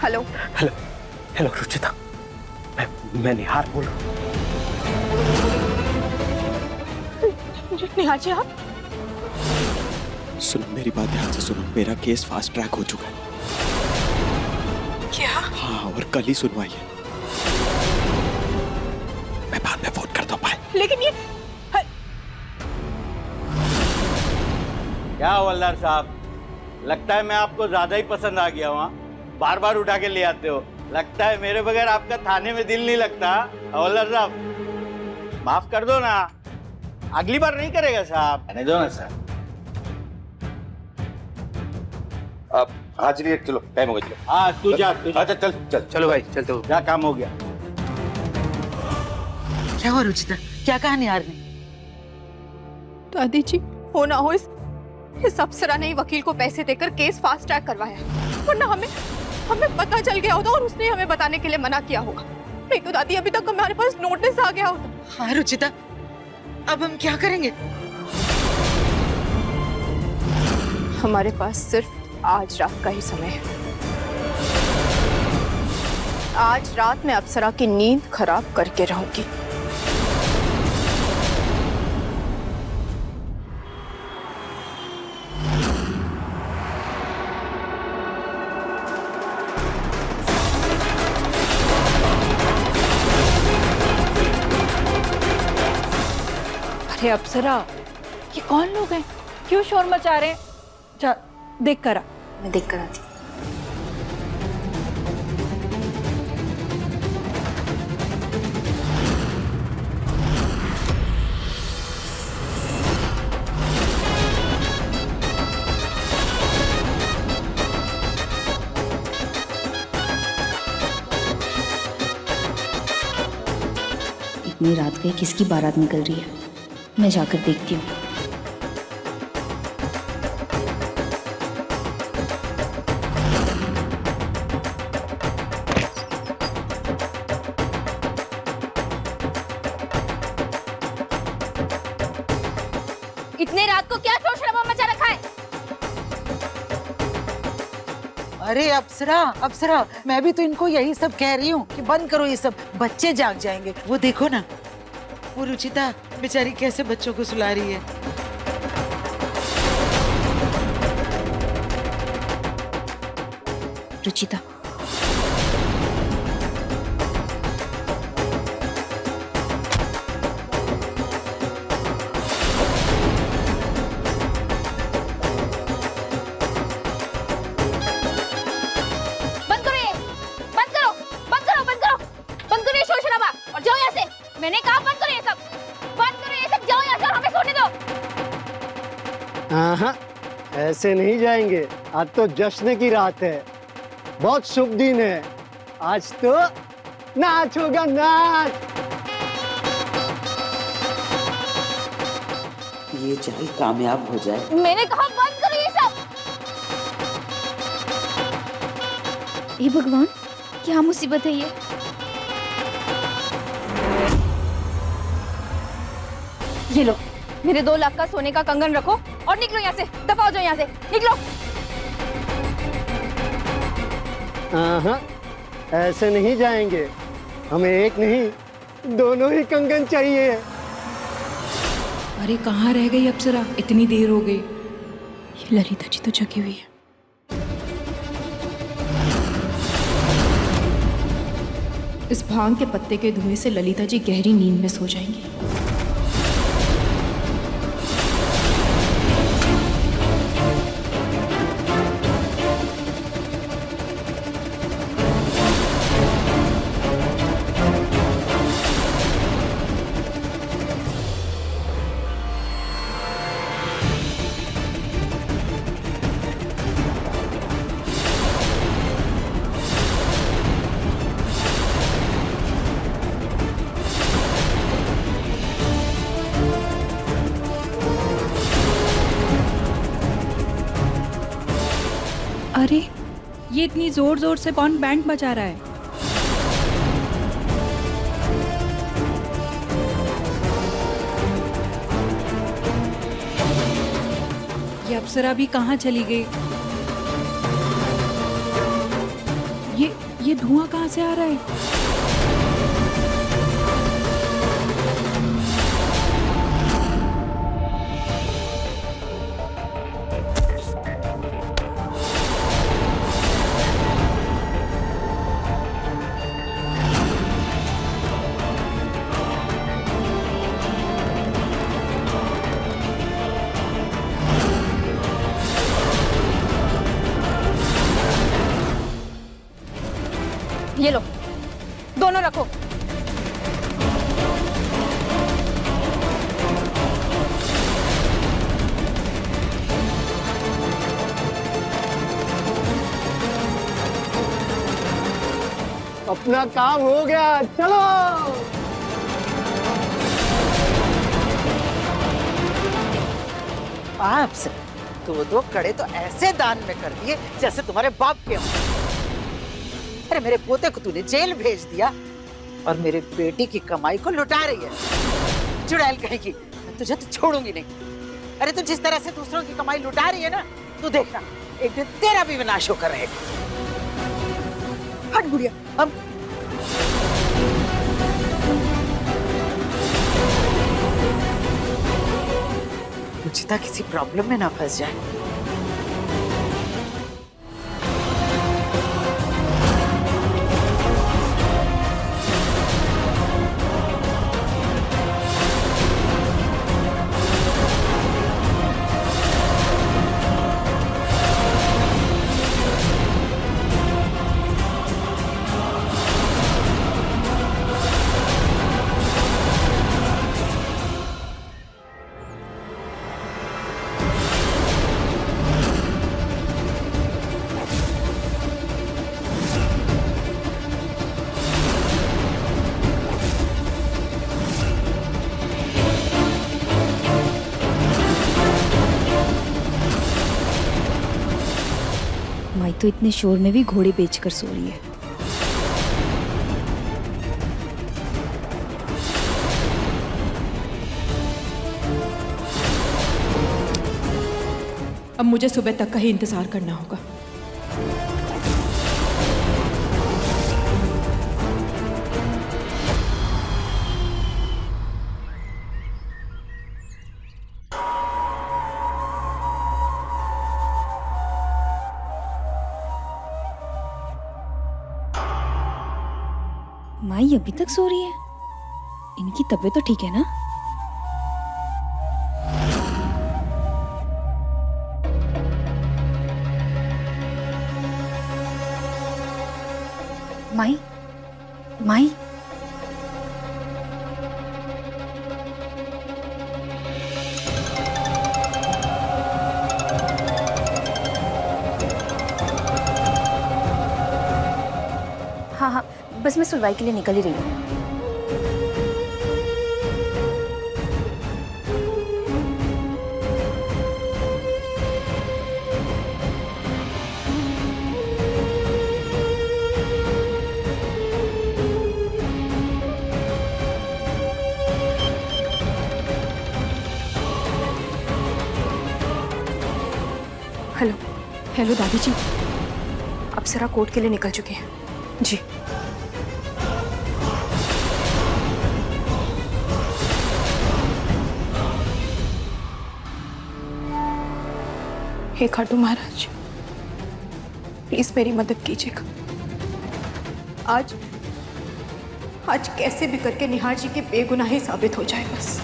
हेलो हेलो हेलो रुचिता, मैं निहार बोल रहा हूँ। निहार जी आप? सुनो मेरी बात ध्यान से सुनो, मेरा केस फास्ट ट्रैक हो चुका है। क्या? हाँ और कल ही सुनवाई है। मैं बाद में फोन करता हूँ, बाय। लेकिन ये क्या हवलदार साहब, लगता है मैं आपको ज्यादा ही पसंद आ गया हूँ। बार बार उठा के ले आते हो, लगता है मेरे बगैर आपका थाने में दिल नहीं लगता। हवलदार साहब माफ कर दो ना, अगली बार नहीं करेगा साहब। रहने दो ना साहब। अब हाँ चलिए, चलो टाइम हो गया, चलो। हाँ तू जा, तू जा। अच्छा चल चल चलो भाई चलते हो। क्या काम हो गया? क्या हुआ रुचिता, क्या कहा निहार ने? दादी जी, हो ना हो इस अप्सरा ने ही वकील को पैसे देकर केस फास्ट ट्रैक करवाया, वरना हमें पता चल गया होता और उसने हमें बताने के लिए मना किया होगा। नहीं तो दादी अभी तक हमारे पास नोटिस आ गया होता। हाँ रुचिता, अब हम क्या करेंगे? हमारे पास सिर्फ आज रात का ही समय है। आज रात मैं अप्सरा की नींद खराब करके रहूंगी। अरे अप्सरा, ये कौन लोग हैं? क्यों शोर मचा रहे हैं? जा देख कर आ। मैं देख कर आती। इतनी रात गई, किसकी बारात निकल रही है? मैं जाकर देखती हूँ। इतने रात को क्या शोर शराबा मचा रखा है? अरे अप्सरा, अप्सरा, मैं भी तो इनको यही सब कह रही हूँ कि बंद करो ये सब, बच्चे जाग जाएंगे। वो देखो ना, वो रुचिता बेचारी कैसे बच्चों को सुला रही है। रुचिता, बंद करो ये, बंद करो, बंद करो, बंद करो, बंद करो ये शोर शराबा और जाओ यहाँ से। मैंने कहा बंद करो ये सब, बंद करो ये सब, जाओ यहाँ से और हमें सोने दो। हाँ, ऐसे नहीं जाएंगे। आज तो जश्न की रात है, बहुत शुभ दिन है। आज तो नाच होगा, नाच। ये चाल कामयाब हो जाए। मैंने कहा बंद करो ये सब। हे भगवान, क्या मुसीबत है ये? ये लो, मेरे 2 लाख का सोने का कंगन रखो और निकलो यहाँ से, दफा हो जाओ यहाँ से, निकलो। हाँ, ऐसे नहीं जाएंगे। हमें एक नहीं, दोनों ही कंगन चाहिए। अरे कहाँ रह गई अप्सरा, इतनी देर हो गई। ये ललिता जी तो जगी हुई है। इस भांग के पत्ते के धुएं से ललिता जी गहरी नींद में सो जाएंगी। अरे ये इतनी जोर जोर से कौन बैंड बजा रहा है? ये अप्सरा भी कहाँ चली गई? ये धुआं कहाँ से आ रहा है? ये लो, दोनों रखो। अपना काम हो गया, चलो। आपसे 2-2 कड़े तो ऐसे दान में कर दिए जैसे तुम्हारे बाप के हों। अरे मेरे पोते को तूने जेल भेज दिया और मेरे बेटी की कमाई को लुटा रही है। चुड़ैल कहेगी, तुझे तो छोड़ूंगी नहीं। अरे तू जिस तरह से दूसरों की कमाई लुटा रही है ना, तू देखना एक दिन तेरा भी विनाश होकर रहेगा। हट बुढ़िया, हम रुचिता किसी प्रॉब्लम में ना फंस जाए। माई तो इतने शोर में भी घोड़े बेचकर सो रही है। अब मुझे सुबह तक का ही इंतजार करना होगा। माई अभी तक सो रही है? इनकी तबीयत तो ठीक है ना? माई, माई, हाँ हाँ, बस मैं सुलवाई के लिए निकल ही रही हूँ। हेलो हेलो दादी जी, अप्सरा कोर्ट के लिए निकल चुके हैं जी। हे खाटू महाराज, प्लीज मेरी मदद कीजिएगा। आज आज कैसे भी करके निहार जी की बेगुनाही साबित हो जाए बस।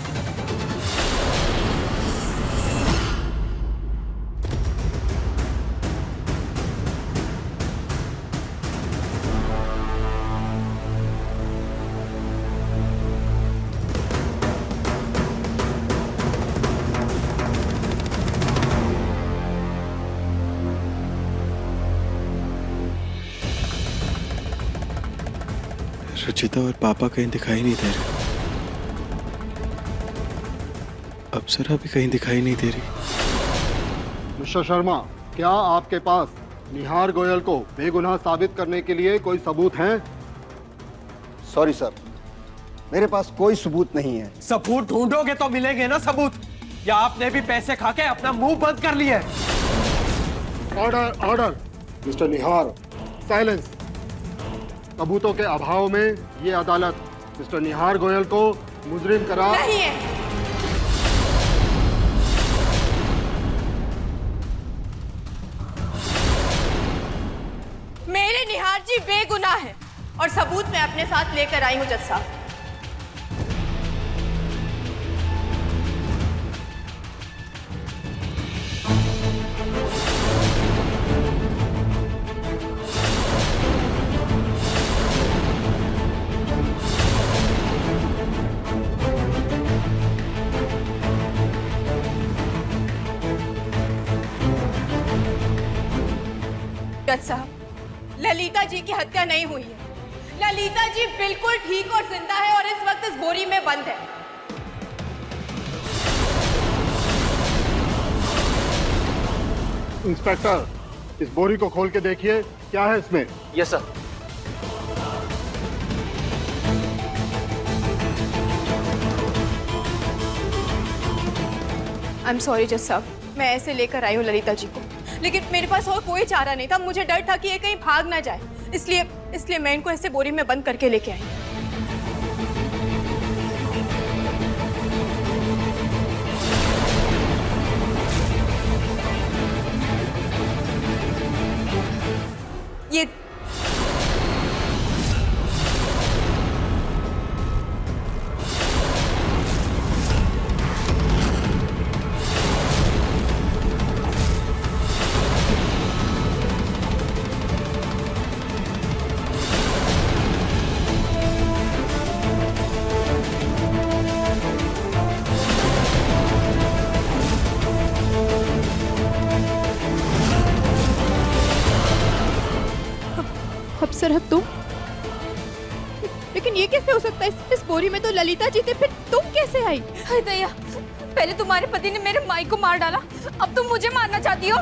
रुचिता और पापा कहीं दिखाई नहीं दे रहे, अप्सरा भी कहीं दिखाई नहीं दे रही। मिस्टर शर्मा, क्या आपके पास निहार गोयल को बेगुनाह साबित करने के लिए कोई सबूत हैं? सॉरी सर, मेरे पास कोई सबूत नहीं है। सबूत ढूंढोगे तो मिलेंगे ना सबूत, या आपने भी पैसे खा के अपना मुंह बंद कर लिया है? ऑर्डर ऑर्डर मिस्टर निहार, साइलेंस। सबूतों के अभाव में ये अदालत मिस्टर निहार गोयल को मुजरिम करार नहीं है। मेरे निहार जी बेगुनाह है और सबूत मैं अपने साथ लेकर आई हूं जज साहब। जज साहब, ललिता जी की हत्या नहीं हुई है। ललिता जी बिल्कुल ठीक और जिंदा है और इस वक्त इस बोरी में बंद है। इंस्पेक्टर, इस बोरी को खोल के देखिए, क्या है इसमें? Yes sir. I am sorry जज साहब, मैं ऐसे लेकर आई हूँ ललिता जी को, लेकिन मेरे पास और कोई चारा नहीं था। मुझे डर था कि ये कहीं भाग ना जाए, इसलिए मैं इनको ऐसे बोरी में बंद करके लेके आई। ये अप्सरा तुम? लेकिन ये कैसे हो सकता है? इस बोरी में तो ललिता जी थे, फिर तुम कैसे आई? हाय दया, पहले तुम्हारे पति ने मेरे माई को मार डाला, अब तुम मुझे मारना चाहती हो?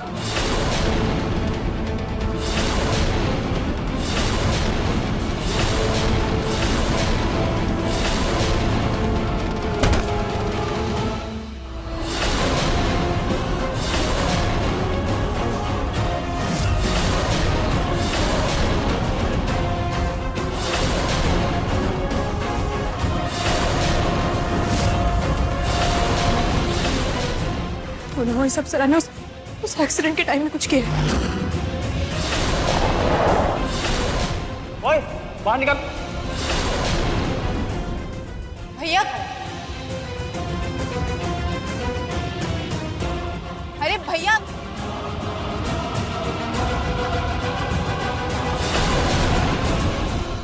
वो सब सरा ने उस एक्सीडेंट के टाइम में कुछ किया। ओए, बाहर निकल। भैया, अरे भैया,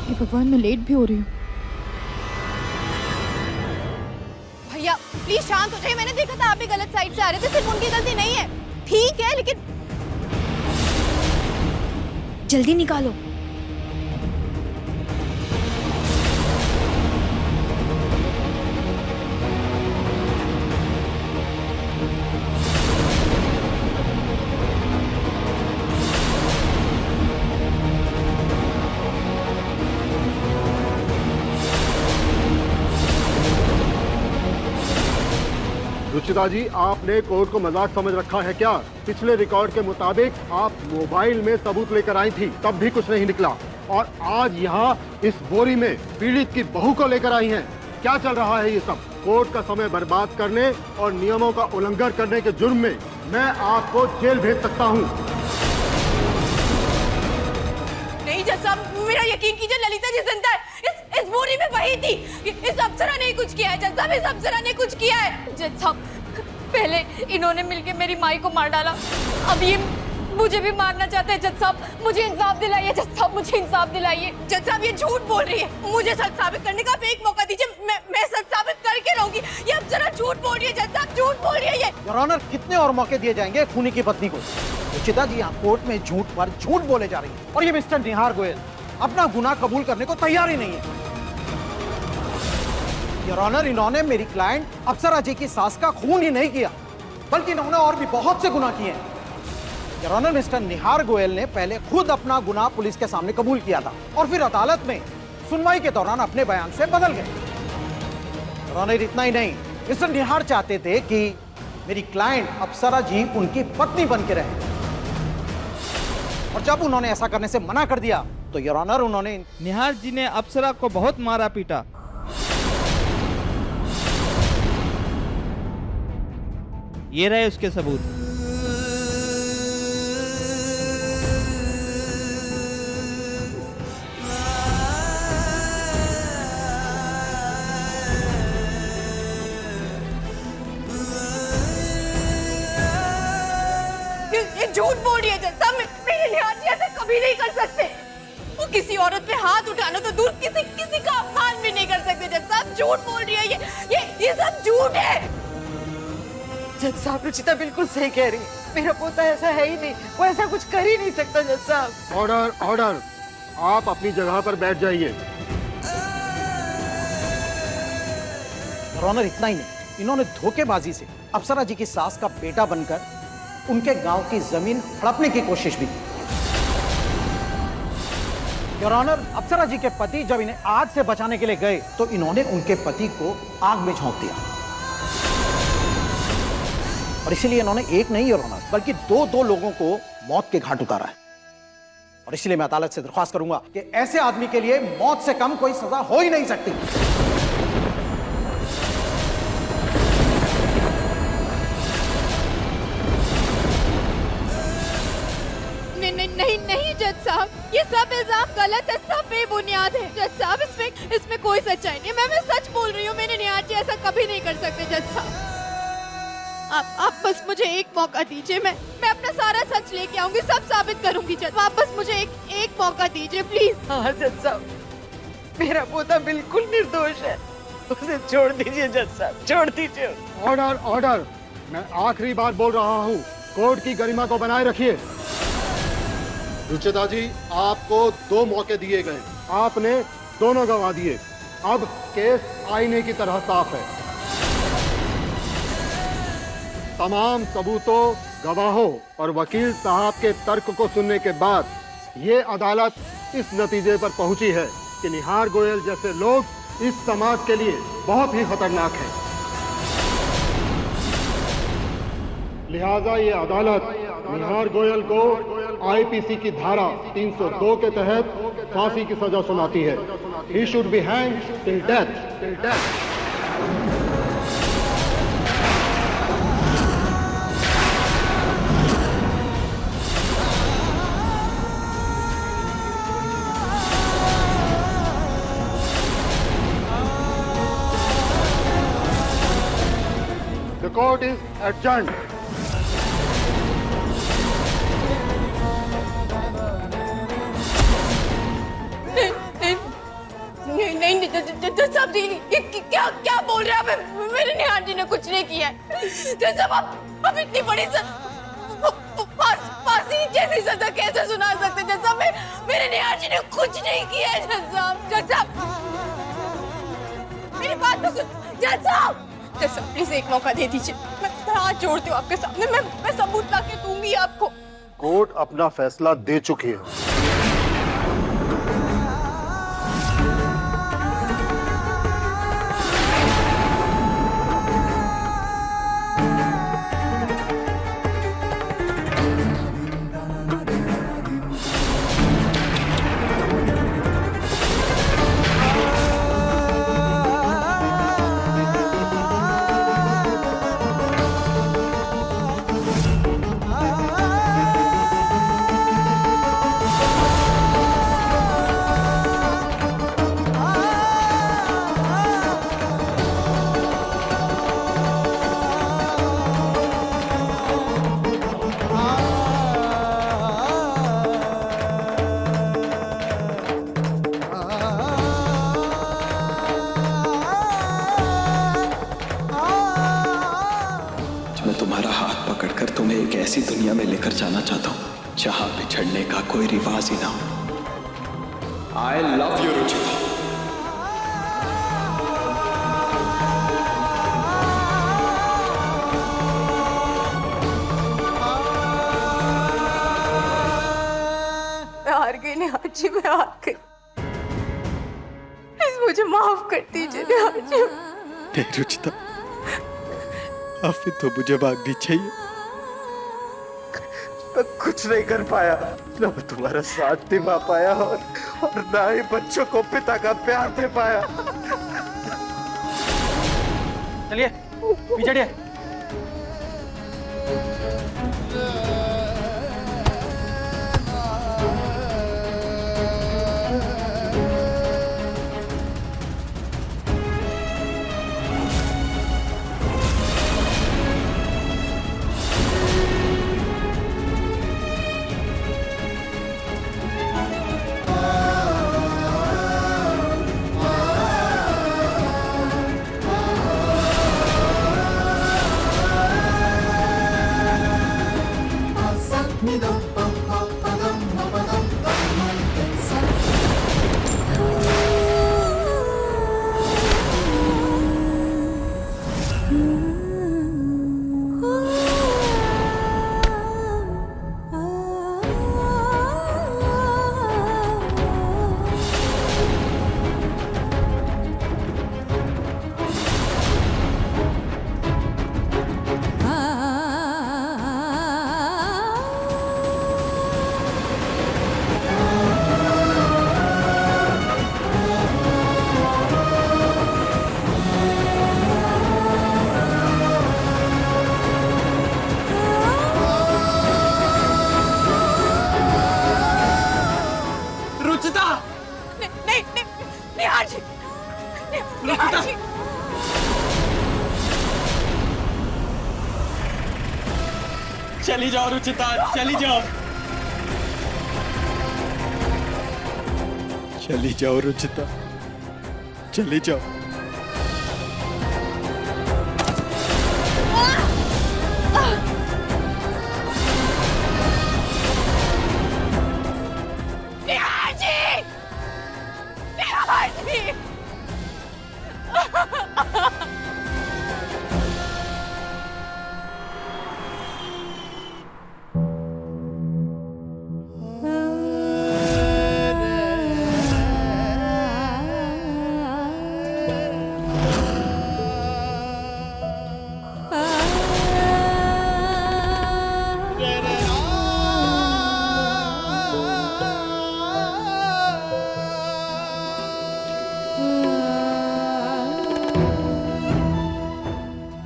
ये भगवान, मैं लेट भी हो रही हूँ। भैया प्लीज शांत हो जाइए। मैंने देखा था आप भी गलत साइड से आ रहे थे, सिर्फ उनकी गलती नहीं है। ठीक है, लेकिन जल्दी निकालो। रुचिता जी, आपने कोर्ट को मजाक समझ रखा है क्या? पिछले रिकॉर्ड के मुताबिक आप मोबाइल में सबूत लेकर आई थी, तब भी कुछ नहीं निकला, और आज यहाँ इस बोरी में पीड़ित की बहू को लेकर आई हैं। क्या चल रहा है ये सब? कोर्ट का समय बर्बाद करने और नियमों का उल्लंघन करने के जुर्म में मैं आपको जेल भेज सकता हूँ। नहीं जज साहब, मेरा यकीन कीजिए, ललिता जी जिंदा है। इस बोरी में वही थी। इस अप्सरा ने कुछ किया है जज साहब, इस अप्सरा ने कुछ किया है। जज साहब, पहले इन्होंने मिलके मेरी माई को मार डाला, अब ये मुझे भी मारना चाहते हैं। जज साहब, मुझे इंसाफ दिलाइए। जज साहब, मुझे इंसाफ दिलाइए। जज साहब, ये झूठ बोल रही है, मुझे सच साबित करने का एक मौका दीजिए। मैं सच साबित करके रहूंगी। ये अप्सरा झूठ बोल रही है। जज साहब, झूठ बोल रही है ये। योर ऑनर, कितने और मौके दिए जाएंगे खूनी की पत्नी को? रुचिता जी यहाँ कोर्ट में झूठ पर झूठ बोले जा रही है, और ये मिस्टर निहार गोयल अपना गुनाह कबूल करने को तैयार ही नहीं है। योर ऑनर, इन्होंने मेरी क्लाइंट अप्सरा जी की सास का खून ही नहीं किया, बल्कि इन्होंने और भी बहुत से गुनाह किए हैं। योर ऑनर, मिस्टर निहार गोयल ने पहले खुद अपना गुनाह पुलिस के सामने कबूल किया था, और फिर अदालत में सुनवाई के दौरान अपने बयान से बदल गए। योर ऑनर, इतना ही नहीं, मिस्टर निहार चाहते थे कि मेरी क्लाइंट अप्सरा जी उनकी पत्नी बन के रहे, और जब उन्होंने ऐसा करने से मना कर दिया तो योर ऑनर उन्होंने निहार जी ने अप्सरा को बहुत मारा पीटा। ये रहे उसके सबूत। ये झूठ बोल रही है जज साहब, मेरे निहार जी ऐसा कभी नहीं कर सकते। वो किसी औरत पे हाथ उठाना तो दूर, किसी का अपमान भी नहीं कर सकते। जज साहब, झूठ बोल रही है ये सब झूठ है। जज साहब, रुचिता बिल्कुल सही कह रही है। मेरा पोता ऐसा है ही नहीं, वो ऐसा कुछ कर ही नहीं सकता। जज साहब, ऑर्डर, ऑर्डर, आप अपनी जगह पर बैठ जाइए। योर ऑनर, इतना ही नहीं, इन्होंने धोखेबाजी से अप्सरा जी की सास का बेटा बनकर उनके गांव की जमीन हड़पने की कोशिश भी की। योर ऑनर, अप्सरा जी के पति जब इन्हें आग से बचाने के लिए गए तो इन्होंने उनके पति को आग में झोंक दिया, और इसीलिए इन्होंने एक नहीं योर ऑनर बल्कि दो लोगों को मौत के घाट उतारा है। और इसलिए मैं अदालत से दरख्वास्त करूंगा कि ऐसे आदमी के लिए मौत से कम कोई सजा हो ही नहीं सकती। नहीं जज साहब, ये सब इल्जाम गलत है, सब बेबुनियाद है। जज साहब, इसमें कोई सच्चाई नहीं। मैं सच बोल रही हूँ, मेरे निहार जी ऐसा कभी नहीं कर सकते। जज साहब, आप बस मुझे एक मौका दीजिए, मैं अपना सारा सच लेके आऊंगी, सब साबित करूंगी। जज, आप बस मुझे एक मौका दीजिए प्लीज। हाँ जज साहब, मेरा पोता बिल्कुल निर्दोष है, उसे छोड़ दीजिए। जज साहब, छोड़ दीजिए। ऑर्डर, ऑर्डर, मैं आखिरी बार बोल रहा हूँ, कोर्ट की गरिमा को बनाए रखिए। रुचिता जी, आपको 2 मौके दिए गए, आपने दोनों गंवा दिए। अब केस आईने की तरह साफ है। तमाम सबूतों, गवाहों और वकील साहब के तर्क को सुनने के बाद ये अदालत इस नतीजे पर पहुंची है कि निहार गोयल जैसे लोग इस समाज के लिए बहुत ही खतरनाक हैं। लिहाजा ये अदालत निहार गोयल को आईपीसी की धारा 302 के तहत फांसी की सजा सुनाती है। He should be hanged till death. Till death. The court is adjourned. नहीं जज साहब जी, क्या बोल रहे हैं आप? मेरे निहार जी ने कुछ नहीं किया है। जज साहब, आप इतनी बड़ी फांसी जैसी सजा कैसे सुना सकते? जज साहब, मेरे निहार जी ने कुछ नहीं किया है। जज साहब, मेरी बात तो सुन। जज साहब, प्लीज एक मौका दे दीजिए, मैं हाथ जोड़ती हूँ आपके सामने, मैं सबूत ला के दूंगी आपको। कोर्ट अपना फैसला दे चुकी है। तुम्हें एक ऐसी दुनिया में लेकर जाना चाहता हूं जहां बिछड़ने का कोई रिवाज ही ना हो। I love you Ruchita. मैं हार गई निहार जी, मैं हार गई। प्लीज मुझे माफ कर दीजिए निहार जी। नहीं रुचिता, अभी तो मुझे भागनी चाहिए। मैं कुछ नहीं कर पाया, ना मैं तुम्हारा साथ निभा पाया और ना ही बच्चों को पिता का प्यार दे पाया। चलिए पीछे हटिए। निहार जी, निहार जी। चली जाओ रुचिता, चली जाओ। चली जाओ रुचिता, चली जाओ। निहार जी, निहार जी।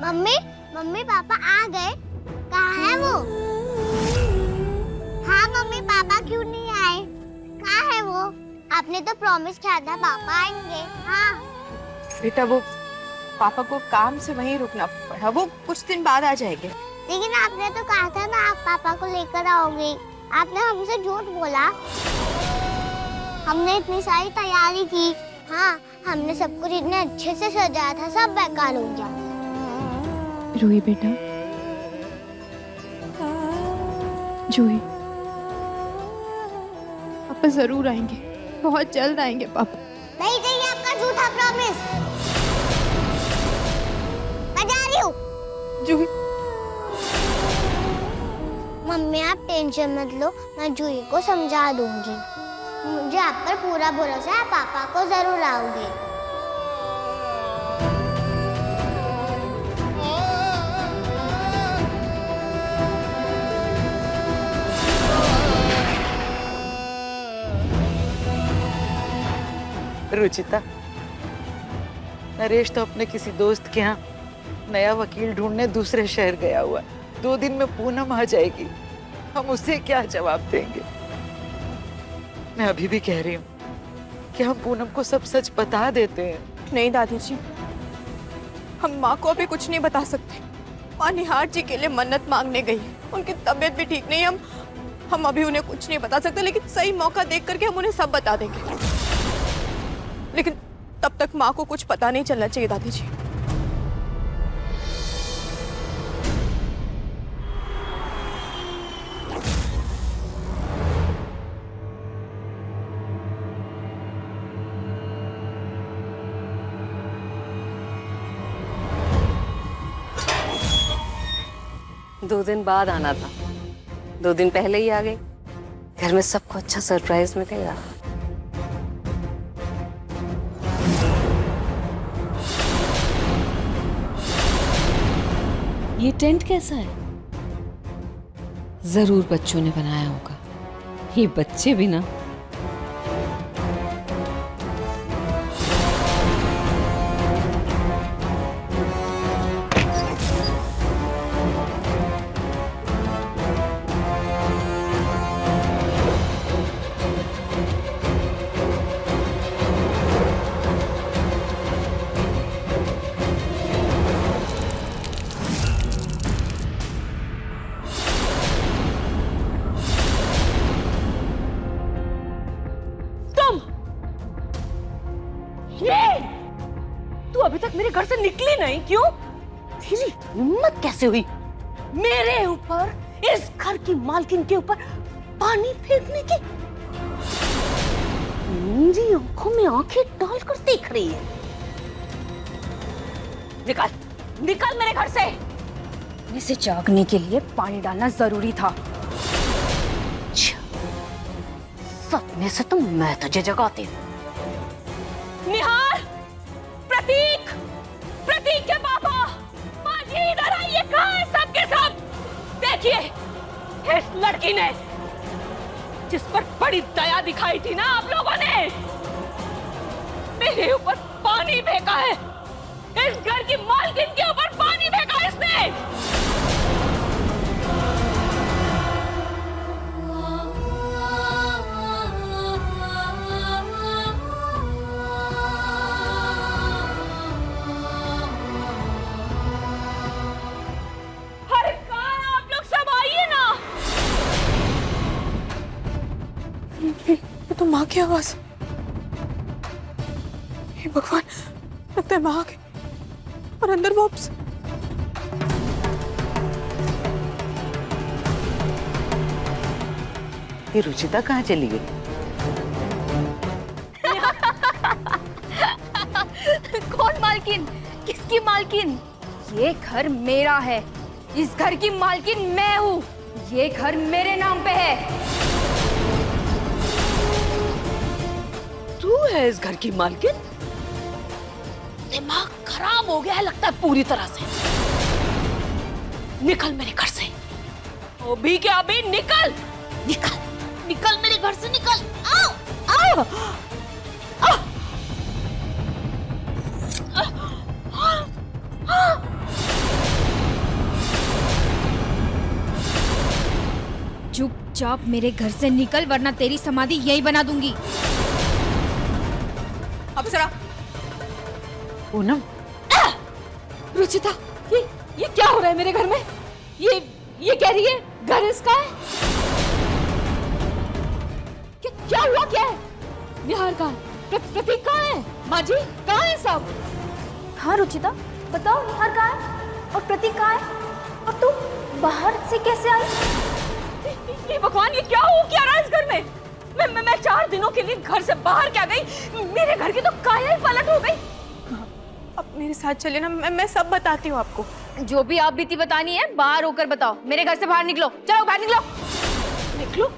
मम्मी, मम्मी पापा आ गए? कहाँ है वो? हाँ मम्मी, पापा क्यों नहीं आए? कहाँ है वो? आपने तो प्रॉमिस किया था पापा आएंगे। हाँ बेटा, वो पापा को काम से वहीं रुकना पड़ा, वो कुछ दिन बाद आ जाएंगे। लेकिन आपने तो कहा था ना आप पापा को लेकर आओगे। आपने हमसे झूठ बोला। हमने इतनी सारी तैयारी की। हाँ, हमने सब कुछ इतने अच्छे से सजाया था, सब बेकार हो गया। जूही बेटा, जूही, पापा जरूर आएंगे, बहुत जल्द आएंगे पापा। नहीं चाहिए आपका झूठा प्रॉमिस। मैं जा रही हूँ। जूही, मम्मी आप टेंशन मत लो, मैं जूही को समझा दूंगी। मुझे आप पर पूरा भरोसा है, पापा को जरूर आओगे। रुचिता, नरेश तो अपने किसी दोस्त के यहाँ नया वकील ढूंढने दूसरे शहर गया हुआ है। 2 दिन में पूनम आ जाएगी, हम उसे क्या जवाब देंगे? मैं अभी भी कह रही हूँ कि हम पूनम को सब सच बता देते हैं। नहीं दादी जी, हम माँ को अभी कुछ नहीं बता सकते। माँ निहार जी के लिए मन्नत मांगने गई है, उनकी तबीयत भी ठीक नहीं है। हम अभी उन्हें कुछ नहीं बता सकते, लेकिन सही मौका देख करके हम उन्हें सब बता देंगे। लेकिन तब तक माँ को कुछ पता नहीं चलना चाहिए दादी जी। 2 दिन बाद आना था, 2 दिन पहले ही आ गई। घर में सबको अच्छा सरप्राइज मिलेगा। ये टेंट कैसा है? जरूर बच्चों ने बनाया होगा। ये बच्चे भी ना। तू अभी तक मेरे घर से निकली नहीं, क्यों? तेरी हिम्मत कैसे हुई मेरे ऊपर, इस घर की मालकिन के ऊपर पानी फेंकने की? मेरी आंखों में आंखें डालकर देख रही है। निकल, निकल मेरे घर से। इसे जागने के लिए पानी डालना जरूरी था। सपने से तो मैं तुझे जगाती हूँ। निहार, प्रतीक, प्रतीक के पापा, माँ जी इधर आइए। कहाँ है सब के सब? देखिए, इस लड़की ने जिस पर बड़ी दया दिखाई थी ना आप लोगों ने, मेरे ऊपर पानी फेंका है। इस घर की मालकिन के ऊपर पानी फेंका इसने। ये तो माँ की आवाज। हे भगवान, लगता है माँ आ गई और अंदर वापस। ये रुचिता कहाँ चली गई? कौन मालकिन? किसकी मालकिन? ये घर मेरा है। इस घर की मालकिन मैं हूँ। ये घर मेरे नाम पे है। तू है इस घर की मालकिन? दिमाग खराब हो गया है लगता है पूरी तरह से। निकल मेरे घर से, अभी के अभी निकल, निकल, निकल मेरे घर से, निकल। आओ, आओ, आओ। चुपचाप मेरे घर से निकल, वरना तेरी समाधि यही बना दूंगी। अप्सरा, पूनम, रुचिता, ये क्या हो रहा है मेरे घर में? ये कह रही है घर इसका है। क्या हुआ? क्या है? निहार कहाँ है? प्रतीक कहाँ है? माँ जी कहाँ है सब? हाँ रुचिता, बताओ निहार कहाँ है और प्रतीक कहाँ है और तू बाहर से कैसे आई? ये भगवान, ये क्या हो क्या रहा है इस घर में? मैं 4 दिनों के लिए घर से बाहर क्या गई, मेरे घर की तो काया ही पलट हो गई। अब मेरे साथ चलिए ना, मैं सब बताती हूँ आपको। जो भी आप बीती बतानी है बाहर होकर बताओ। मेरे घर से बाहर निकलो, चलो बाहर निकलो। निकलो?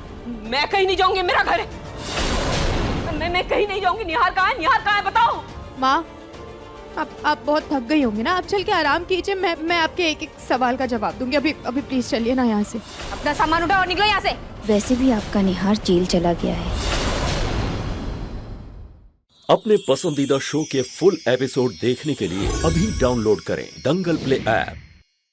मैं कहीं नहीं जाऊंगी, मेरा घर है। मैं कहीं नहीं जाऊंगी। निहार कहाँ है? निहार कहाँ है? बताओ। माँ, आप बहुत थक गई होंगी ना, आप चल के आराम कीजिए। मैं आपके एक एक सवाल का जवाब दूंगी। अभी प्लीज चलिए ना यहाँ से। अपना सामान उठाओ और निकलो यहाँ से। वैसे भी आपका निहार जेल चला गया है। अपने पसंदीदा शो के फुल एपिसोड देखने के लिए अभी डाउनलोड करें दंगल प्ले ऐप।